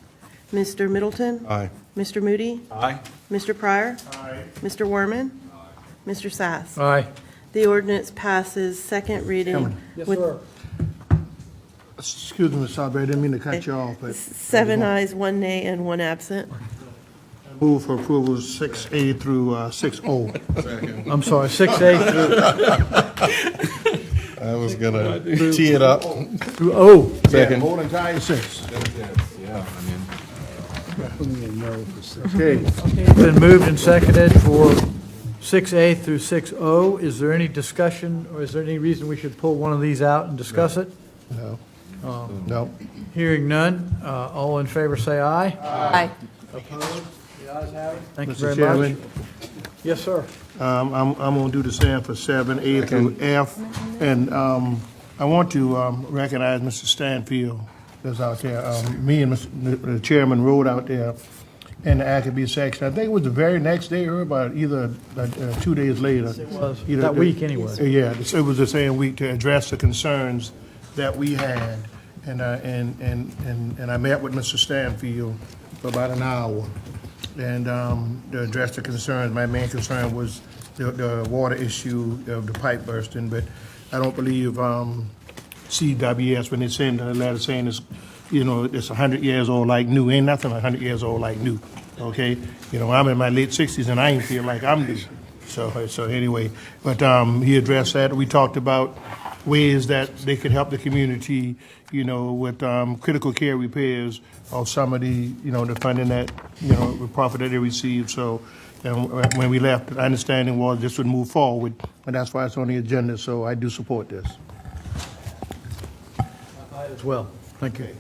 Speaker 14: Mr. Middleton?
Speaker 12: Aye.
Speaker 14: Mr. Moody?
Speaker 12: Aye.
Speaker 14: Mr. Pryor?
Speaker 12: Aye.
Speaker 14: Mr. Werman? Mr. Sass?
Speaker 1: Aye.
Speaker 14: The ordinance passes second reading
Speaker 1: Yes,
Speaker 14: with
Speaker 1: sir.
Speaker 19: Excuse me, Mr. Aubrey, I didn't mean to cut you off, but
Speaker 14: 7 ayes, 1 nay, and 1 absent.
Speaker 19: move for approval 6A through 6O.
Speaker 12: Second.
Speaker 1: I'm sorry, 6A
Speaker 12: I was gonna tee it up.
Speaker 1: through O.
Speaker 12: Second.
Speaker 19: Whole entire 6.
Speaker 15: Yeah, I mean,
Speaker 1: Okay. It's been moved and seconded for 6A through 6O. Is there any discussion, or is there any reason we should pull one of these out and discuss it?
Speaker 19: No. No.
Speaker 1: Hearing none, all in favor say aye.
Speaker 8: Aye.
Speaker 1: Opposed? The ayes have it. Thank you
Speaker 19: Mr.
Speaker 1: very
Speaker 19: Chairman,
Speaker 1: much. Yes, sir.
Speaker 19: I'm going to do the same for 7A through F. And I want to recognize Mr. Stanfield that's out there. Me and the chairman rode out there in the Academy section. I think it was the very next day or about either 2 days later.
Speaker 1: It was
Speaker 19: Either
Speaker 1: that week anyway.
Speaker 19: Yeah, it was the same week to address the concerns that we had. And I met with Mr. Stanfield for about an hour. And to address the concerns, my main concern was the water issue of the pipe bursting, but I don't believe CWS, when they send a letter saying it's, it's 100 years old like new, ain't nothing 100 years old like new, okay? I'm in my late 60s and I ain't feel like I'm new. So anyway, but he addressed that. We talked about ways that they could help the community, with critical care repairs of some of the, the funding that, the profit that they received. So when we left, the understanding was this would move forward, and that's why it's on the agenda. So I do support this.
Speaker 1: I as well. Thank you.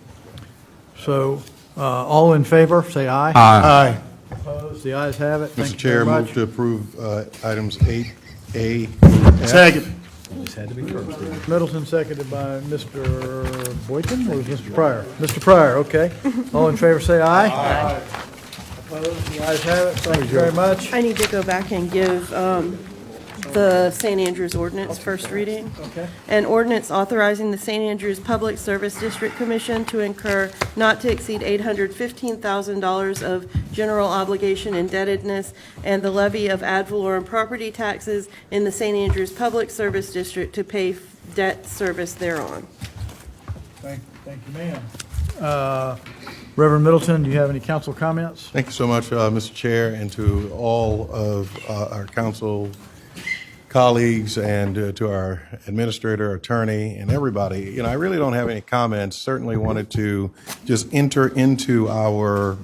Speaker 1: So all in favor, say aye.
Speaker 19: Aye.
Speaker 1: Opposed? The ayes have it. Thank
Speaker 12: Mr.
Speaker 1: you
Speaker 12: Chair,
Speaker 1: very
Speaker 12: move
Speaker 1: much.
Speaker 12: to approve items 8A through F.
Speaker 19: Second.
Speaker 1: This had to be first. Middleton, seconded by Mr. Boykin, or was Mr. Pryor? Mr. Pryor, okay. All in favor, say aye. Aye. Opposed? The ayes have it. Thank you very much.
Speaker 14: I need to go back and give the St. Andrews ordinance first reading.
Speaker 1: Okay.
Speaker 14: An ordinance authorizing the St. Andrews Public Service District Commission to incur not to exceed $815,000 of general obligation indebtedness and the levy of ad valorem property taxes in the St. Andrews Public Service District to pay debt service thereon.
Speaker 1: Thank you, ma'am. Reverend Middleton, do you have any council comments?
Speaker 12: Thank you so much, Mr. Chair, and to all of our council colleagues and to our administrator, attorney, and everybody. I really don't have any comments. Certainly wanted to just enter into our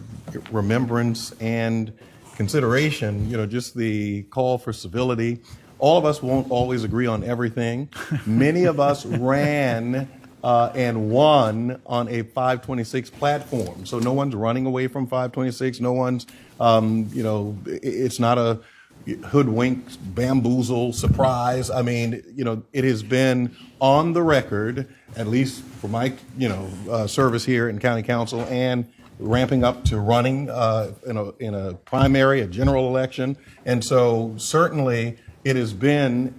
Speaker 12: remembrance and consideration, just the call for civility. All of us won't always agree on everything. Many of us ran and won on a 526 platform. So no one's running away from 526. No one's, it's not a hoodwink, bamboozle, surprise. I mean, it has been on the record, at least for my, service here in county council and ramping up to running in a primary, a general election. And so certainly it has been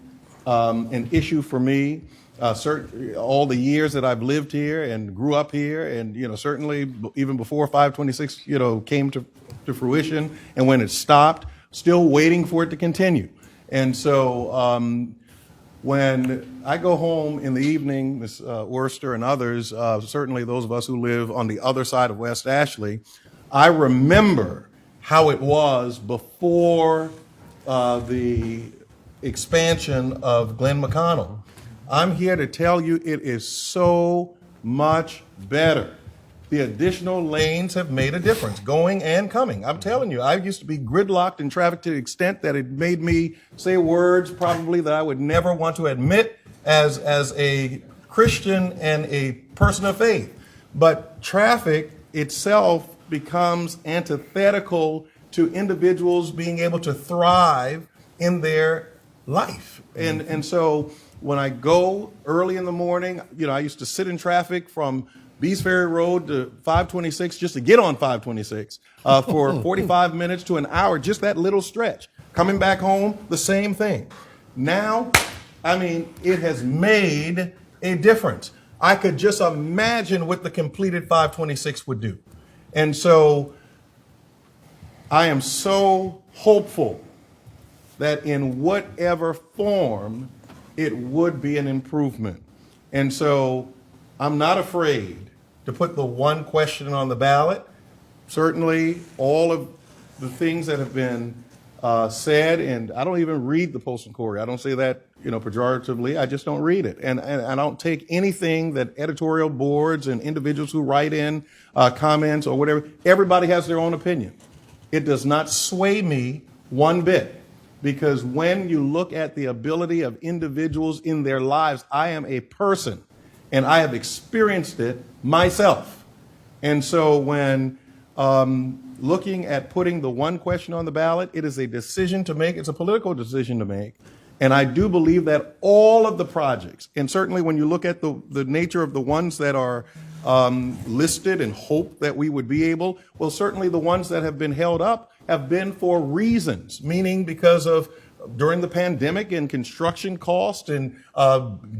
Speaker 12: an issue for me. All the years that I've lived here and grew up here, and certainly even before 526 came to fruition, and when it stopped, still waiting for it to continue. And so when I go home in the evening, Ms. Worcester and others, certainly those of us who live on the other side of West Ashley, I remember how it was before the expansion of Glen McConnell. I'm here to tell you it is so much better. The additional lanes have made a difference, going and coming. I'm telling you, I used to be gridlocked in traffic to the extent that it made me say words probably that I would never want to admit as a Christian and a person of faith. But traffic itself becomes antithetical to individuals being able to thrive in their life. And so when I go early in the morning, I used to sit in traffic from Bees Ferry Road to 526 just to get on 526 for 45 minutes to an hour, just that little stretch. Coming back home, the same thing. Now, it has made a difference. I could just imagine what the completed 526 would do. And so I am so hopeful that in whatever form it would be an improvement. And so I'm not afraid to put the one question on the ballot. Certainly, all of the things that have been said, and I don't even read the Post and Courier. I don't say that, pejoratively. I just don't read it. And I don't take anything that editorial boards and individuals who write in comments or whatever, everybody has their own opinion. It does not sway me one bit. Because when you look at the ability of individuals in their lives, I am a person. And I have experienced it myself. And so when looking at putting the one question on the ballot, it is a decision to make. It's a political decision to make. And I do believe that all of the projects, and certainly when you look at the nature of the ones that are listed and hope that we would be able, well, certainly the ones that have been held up have been for reasons, meaning because of during the pandemic and construction cost and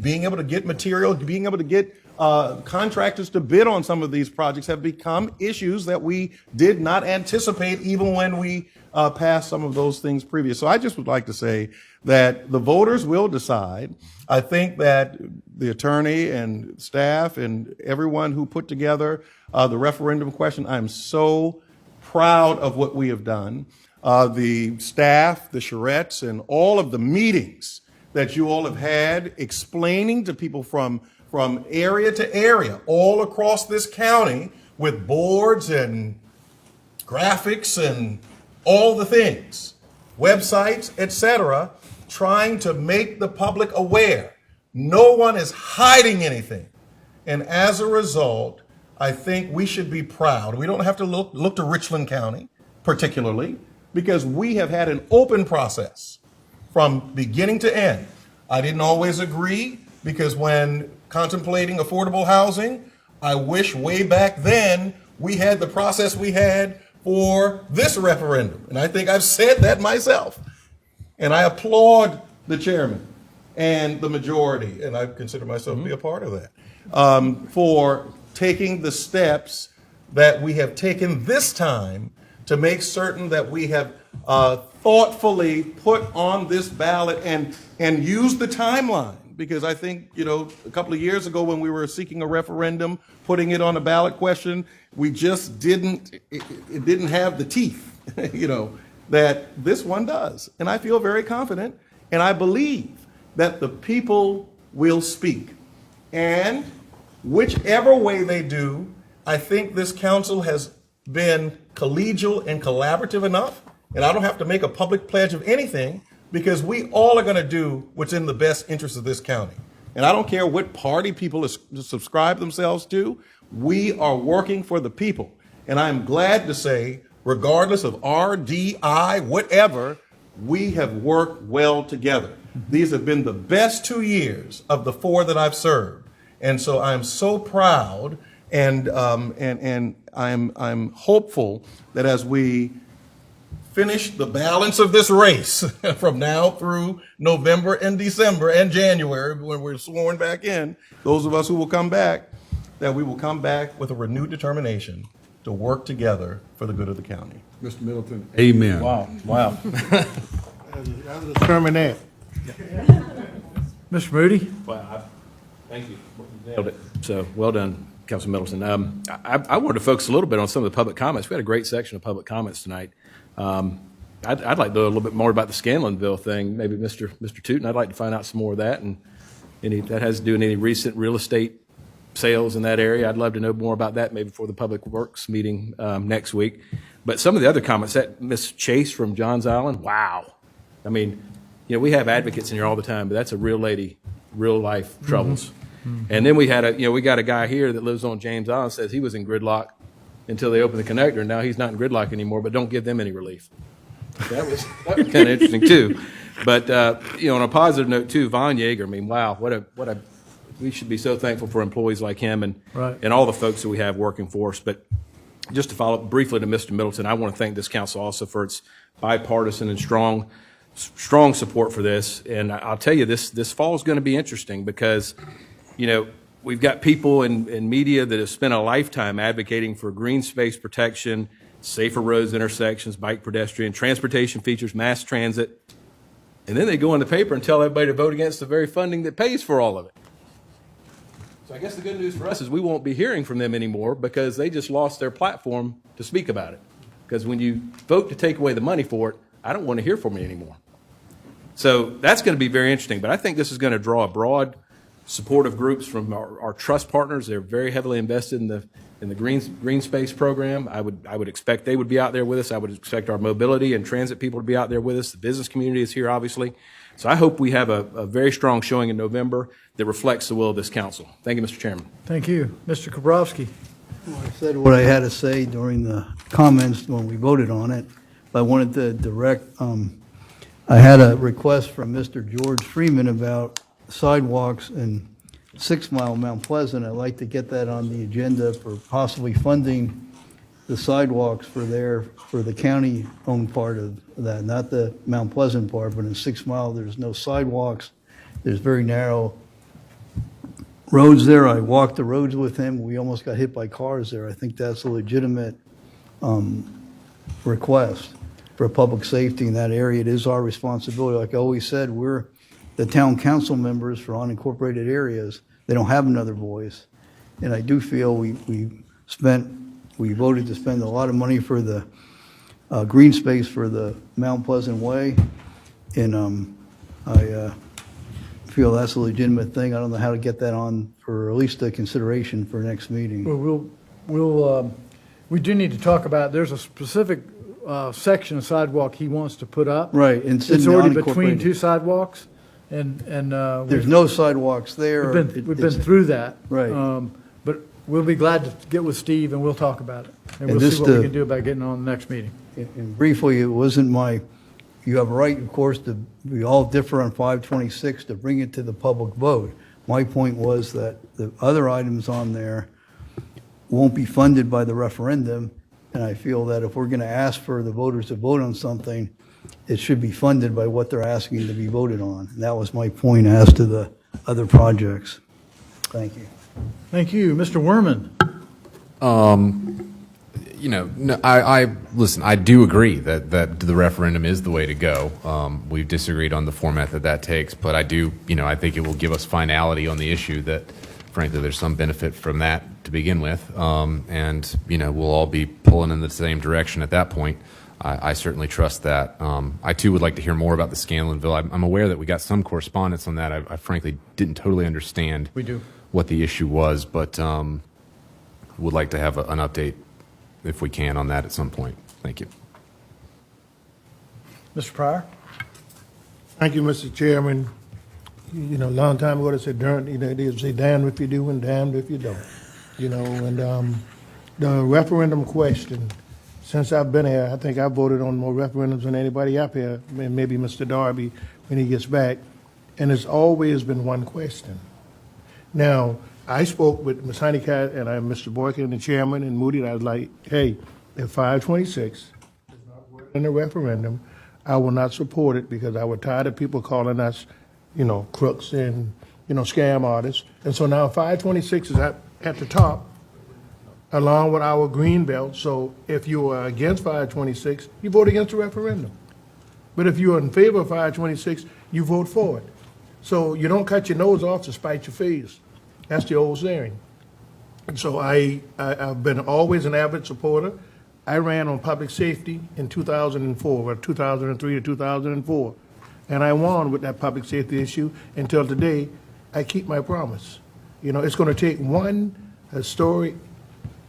Speaker 12: being able to get material, being able to get contractors to bid on some of these projects have become issues that we did not anticipate even when we passed some of those things previous. So I just would like to say that the voters will decide. I think that the attorney and staff and everyone who put together the referendum question, I'm so proud of what we have done. The staff, the charrettes, and all of the meetings that you all have had explaining to people from area to area all across this county with boards and graphics and all the things, websites, etc., trying to make the public aware. No one is hiding anything. And as a result, I think we should be proud. We don't have to look to Richland County particularly, because we have had an open process from beginning to end. I didn't always agree, because when contemplating affordable housing, I wish way back then we had the process we had for this referendum. And I think I've said that myself. And I applaud the chairman and the majority, and I consider myself to be a part of that, for taking the steps that we have taken this time to make certain that we have thoughtfully put on this ballot and use the timeline. Because I think, a couple of years ago when we were seeking a referendum, putting it on a ballot question, we just it didn't have the teeth, that this one does. And I feel very confident, and I believe that the people will speak. And whichever way they do, I think this council has been collegial and collaborative enough, and I don't have to make a public pledge of anything, because we all are going to do what's in the best interest of this county. And I don't care what party people subscribe themselves to, we are working for the people. And I'm glad to say, regardless of RDI, whatever, we have worked well together. These have been the best 2 years of the 4 that I've served. And so I'm so proud, and I'm hopeful that as we finish the balance of this race from now through November and December and January, when we're sworn back in, those of us who will come back, that we will come back with a renewed determination to work together for the good of the county.
Speaker 9: Mr. Middleton. Amen.
Speaker 12: Wow, wow.
Speaker 19: That was a sermonette.
Speaker 1: Mr. Moody?
Speaker 17: Well, thank you. You nailed it. So, well done, Councilman Middleton. I wanted to focus a little bit on some of the public comments. We had a great section of public comments tonight. I'd like to know a little bit more about the Scanlonville thing. Maybe Mr. Tootin, I'd like to find out some more of that, and that has to do with any recent real estate sales in that area. I'd love to know more about that, maybe before the Public Works meeting next week. But some of the other comments, that Miss Chase from Johns Island, wow. I mean, we have advocates in here all the time, but that's a real lady, real life troubles. Mm-hmm. And then we got a guy here that lives on James Island, says he was in gridlock until they opened the connector, and now he's not in gridlock anymore, but don't give them any relief. That was kind of interesting too. But on a positive note too, Von Yeager, I mean, wow, we should be so thankful for employees like him and all the folks that we have working for us. But just to follow up briefly to Mr. Middleton, I want to thank this council also for its bipartisan and strong support for this. And I'll tell you, this fall is going to be interesting because, we've got people in media that have spent a lifetime advocating for green space protection, safer roads, intersections, bike pedestrian, transportation features, mass transit. And then they go in the paper and tell everybody to vote against the very funding that pays for all of it. So I guess the good news for us is we won't be hearing from them anymore because they just lost their platform to speak about it. Because when you vote to take away the money for it, I don't want to hear from you anymore. So that's going to be very interesting. But I think this is going to draw a broad supportive groups from our trust partners. They're very heavily invested in the green space program. I would expect they would be out there with us. I would expect our mobility and transit people to be out there with us. The business community is here, obviously. So I hope we have a very strong showing in November that reflects the will of this council. Thank you, Mr. Chairman.
Speaker 1: Thank you. Mr. Kobrowski.
Speaker 16: I said what I had to say during the comments when we voted on it. I wanted to direct, I had a request from Mr. George Freeman about sidewalks in 6 Mile Mount Pleasant. I'd like to get that on the agenda for possibly funding the sidewalks for the county-owned part of that, not the Mount Pleasant part, but in 6 Mile, there's no sidewalks. There's very narrow roads there. I walked the roads with him. We almost got hit by cars there. I think that's a legitimate request for public safety in that area. It is our responsibility. Like I always said, we're the town council members for unincorporated areas. They don't have another voice. And I do feel we voted to spend a lot of money for the green space for the Mount Pleasant Way. And I feel that's a legitimate thing. I don't know how to get that on for at least a consideration for next meeting.
Speaker 1: Well, we do need to talk about, there's a specific section of sidewalk he wants to put up.
Speaker 16: Right. And
Speaker 1: it's already between 2 sidewalks. And
Speaker 16: there's no sidewalks there.
Speaker 1: We've been through that.
Speaker 16: Right.
Speaker 1: But we'll be glad to get with Steve and we'll talk about it. And we'll see what we can do about getting on the next meeting.
Speaker 16: And briefly, it wasn't you have a right, of course, we all differ on 526 to bring it to the public vote. My point was that the other items on there won't be funded by the referendum. And I feel that if we're going to ask for the voters to vote on something, it should be funded by what they're asking to be voted on. And that was my point as to the other projects. Thank you.
Speaker 1: Thank you. Mr. Werman.
Speaker 15: Listen, I do agree that the referendum is the way to go. We've disagreed on the format that takes, but I think it will give us finality on the issue that, frankly, there's some benefit from that to begin with. And we'll all be pulling in the same direction at that point. I certainly trust that. I, too, would like to hear more about the Scanlonville. I'm aware that we got some correspondence on that. I frankly didn't totally understand what the issue was, but would like to have an update, if we can, on that at some point. Thank you.
Speaker 1: Mr. Pryor?
Speaker 19: Thank you, Mr. Chairman. A long time ago they said, they say damned if you do and damned if you don't. And the referendum question, since I've been here, I think I voted on more referendums than anybody up here, maybe Mr. Darby when he gets back, and it's always been one question. Now, I spoke with Ms. Honeycutt and Mr. Boykin, the chairman, and Moody, and I was like, hey, if 526 is not working in the referendum, I will not support it because I was tired of people calling us, crooks and, scam artists. And so now 526 is at the top. along with our green belt. So if you are against 526, you vote against the referendum. But if you're in favor of 526, you vote for it. So you don't cut your nose off to spite your face. That's the old saying. And so I've been always an avid supporter. I ran on public safety in 2004, or 2003 to 2004, and I won with that public safety issue until today. I keep my promise. You know, it's going to take one historic,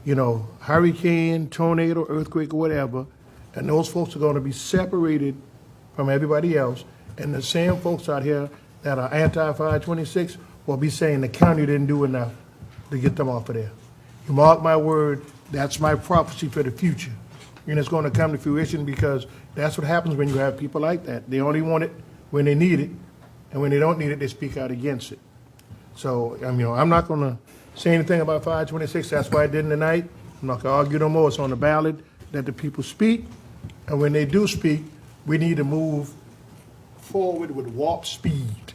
Speaker 19: hurricane, tornado, earthquake, or whatever, and those folks are going to be separated from everybody else, and the same folks out here that are anti-526 will be saying the county didn't do enough to get them off of there. You mark my word, that's my prophecy for the future. And it's going to come to fruition because that's what happens when you have people like that. They only want it when they need it, and when they don't need it, they speak out against it. So, I'm not going to say anything about 526. That's why I didn't tonight. I'm not going to argue no more. It's on the ballot. Let the people speak. And when they do speak, we need to move forward with warp speed.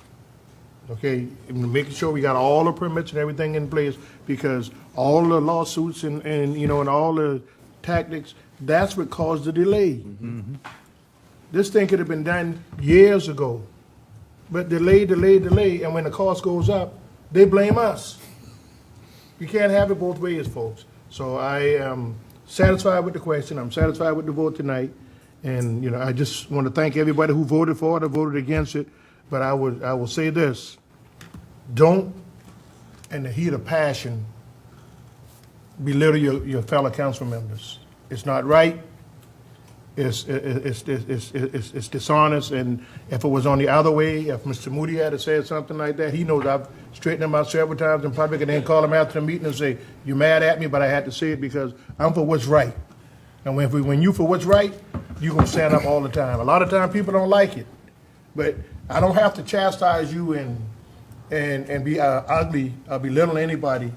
Speaker 19: Okay, and making sure we got all the permits and everything in place, because all the lawsuits and all the tactics, that's what caused the delay.
Speaker 1: Mm-hmm.
Speaker 19: This thing could have been done years ago, but delay, and when the cost goes up, they blame us. You can't have it both ways, folks. So I am satisfied with the question. I'm satisfied with the vote tonight, and I just want to thank everybody who voted for it or voted against it. But I will say this: don't, in the heat of passion, belittle your fellow council members. It's not right. It's dishonest. And if it was on the other way, if Mr. Moody had said something like that, he knows I've straightened him out several times in public and then call him after the meeting and say, "You're mad at me, but I had to say it because I'm for what's right." And when you for what's right, you're gonna stand up all the time. A lot of times people don't like it, but I don't have to chastise you and be ugly or belittle anybody.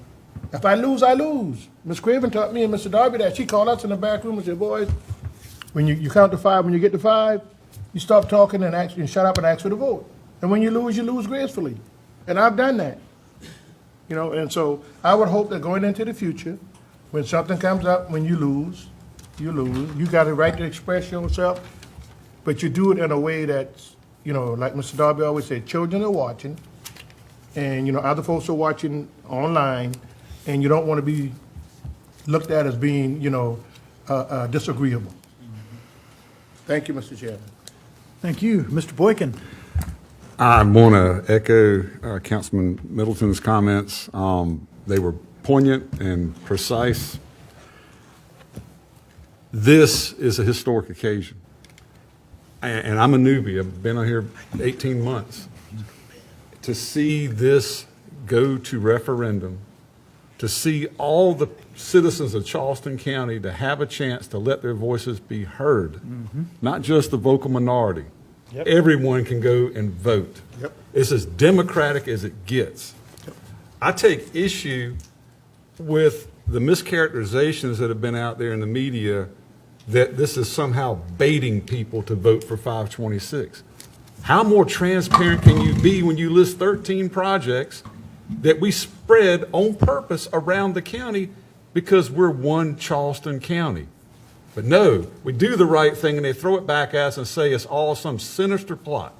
Speaker 19: If I lose, I lose. Ms. Craven taught me and Mr. Darby that. She called us in the back room and said, "Boys, when you count to five, when you get to five, you stop talking and shut up and ask for the vote. And when you lose gracefully." And I've done that. And so I would hope that going into the future, when something comes up, when you lose, you lose. You got a right to express yourself, but you do it in a way that's, like Mr. Darby always said, children are watching, and, other folks are watching online, and you don't want to be looked at as being, disagreeable. Thank you, Mr. Chairman.
Speaker 1: Thank you. Mr. Boykin.
Speaker 9: I want to echo Councilman Middleton's comments. They were poignant and precise. This is a historic occasion. And I'm a newbie. I've been on here 18 months. To see this go to referendum, to see all the citizens of Charleston County to have a chance to let their voices be heard, not just the vocal minority.
Speaker 19: Yep.
Speaker 9: Everyone can go and vote.
Speaker 19: Yep.
Speaker 9: It's as democratic as it gets.
Speaker 19: Yep.
Speaker 9: I take issue with the mischaracterizations that have been out there in the media that this is somehow baiting people to vote for 526. How more transparent can you be when you list 13 projects that we spread on purpose around the county because we're one Charleston County? But no, we do the right thing and they throw it back at us and say it's all some sinister plot.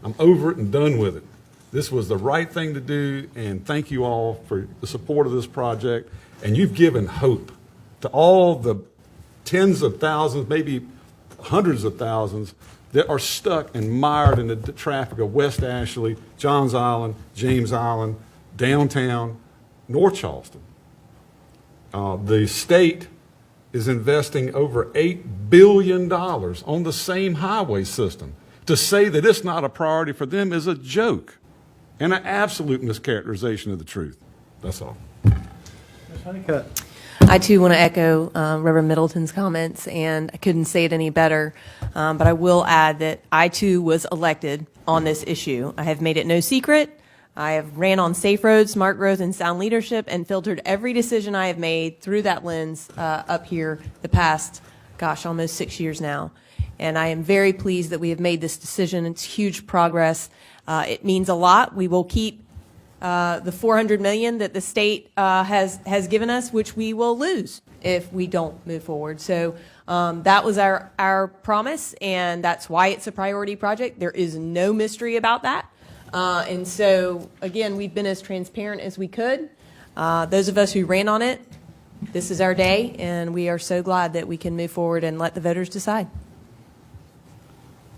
Speaker 9: I'm over it and done with it. This was the right thing to do, and thank you all for the support of this project. And you've given hope to all the tens of thousands, maybe hundreds of thousands that are stuck and mired in the traffic of West Ashley, Johns Island, James Island, downtown, North Charleston. The state is investing over $8 billion on the same highway system. To say that it's not a priority for them is a joke and an absolute mischaracterization of the truth. That's all.
Speaker 1: Ms. Honeycutt.
Speaker 8: I too want to echo Reverend Middleton's comments, and I couldn't say it any better. But I will add that I too was elected on this issue. I have made it no secret. I have ran on safe roads, smart growth, and sound leadership, and filtered every decision I have made through that lens up here the past, almost 6 years now. And I am very pleased that we have made this decision. It's huge progress. It means a lot. We will keep the $400 million that the state has given us, which we will lose if we don't move forward. So that was our promise, and that's why it's a priority project. There is no mystery about that. And so, again, we've been as transparent as we could. Those of us who ran on it, this is our day, and we are so glad that we can move forward and let the voters decide.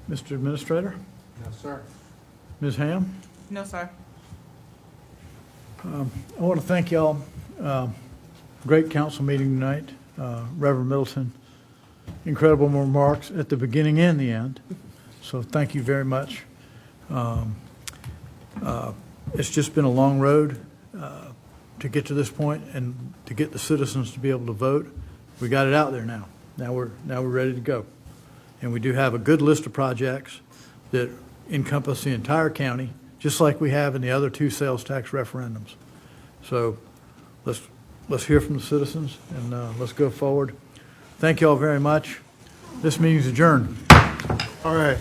Speaker 1: Mr. Administrator?
Speaker 12: No, sir.
Speaker 1: Ms. Ham?
Speaker 20: No, sir.
Speaker 1: I want to thank y'all. Great council meeting tonight. Reverend Middleton, incredible remarks at the beginning and the end. So thank you very much. It's just been a long road to get to this point and to get the citizens to be able to vote. We got it out there now. Now we're ready to go. And we do have a good list of projects that encompass the entire county, just like we have in the other 2 sales tax referendums. So let's hear from the citizens, and let's go forward. Thank you all very much. This meeting is adjourned.
Speaker 19: All right.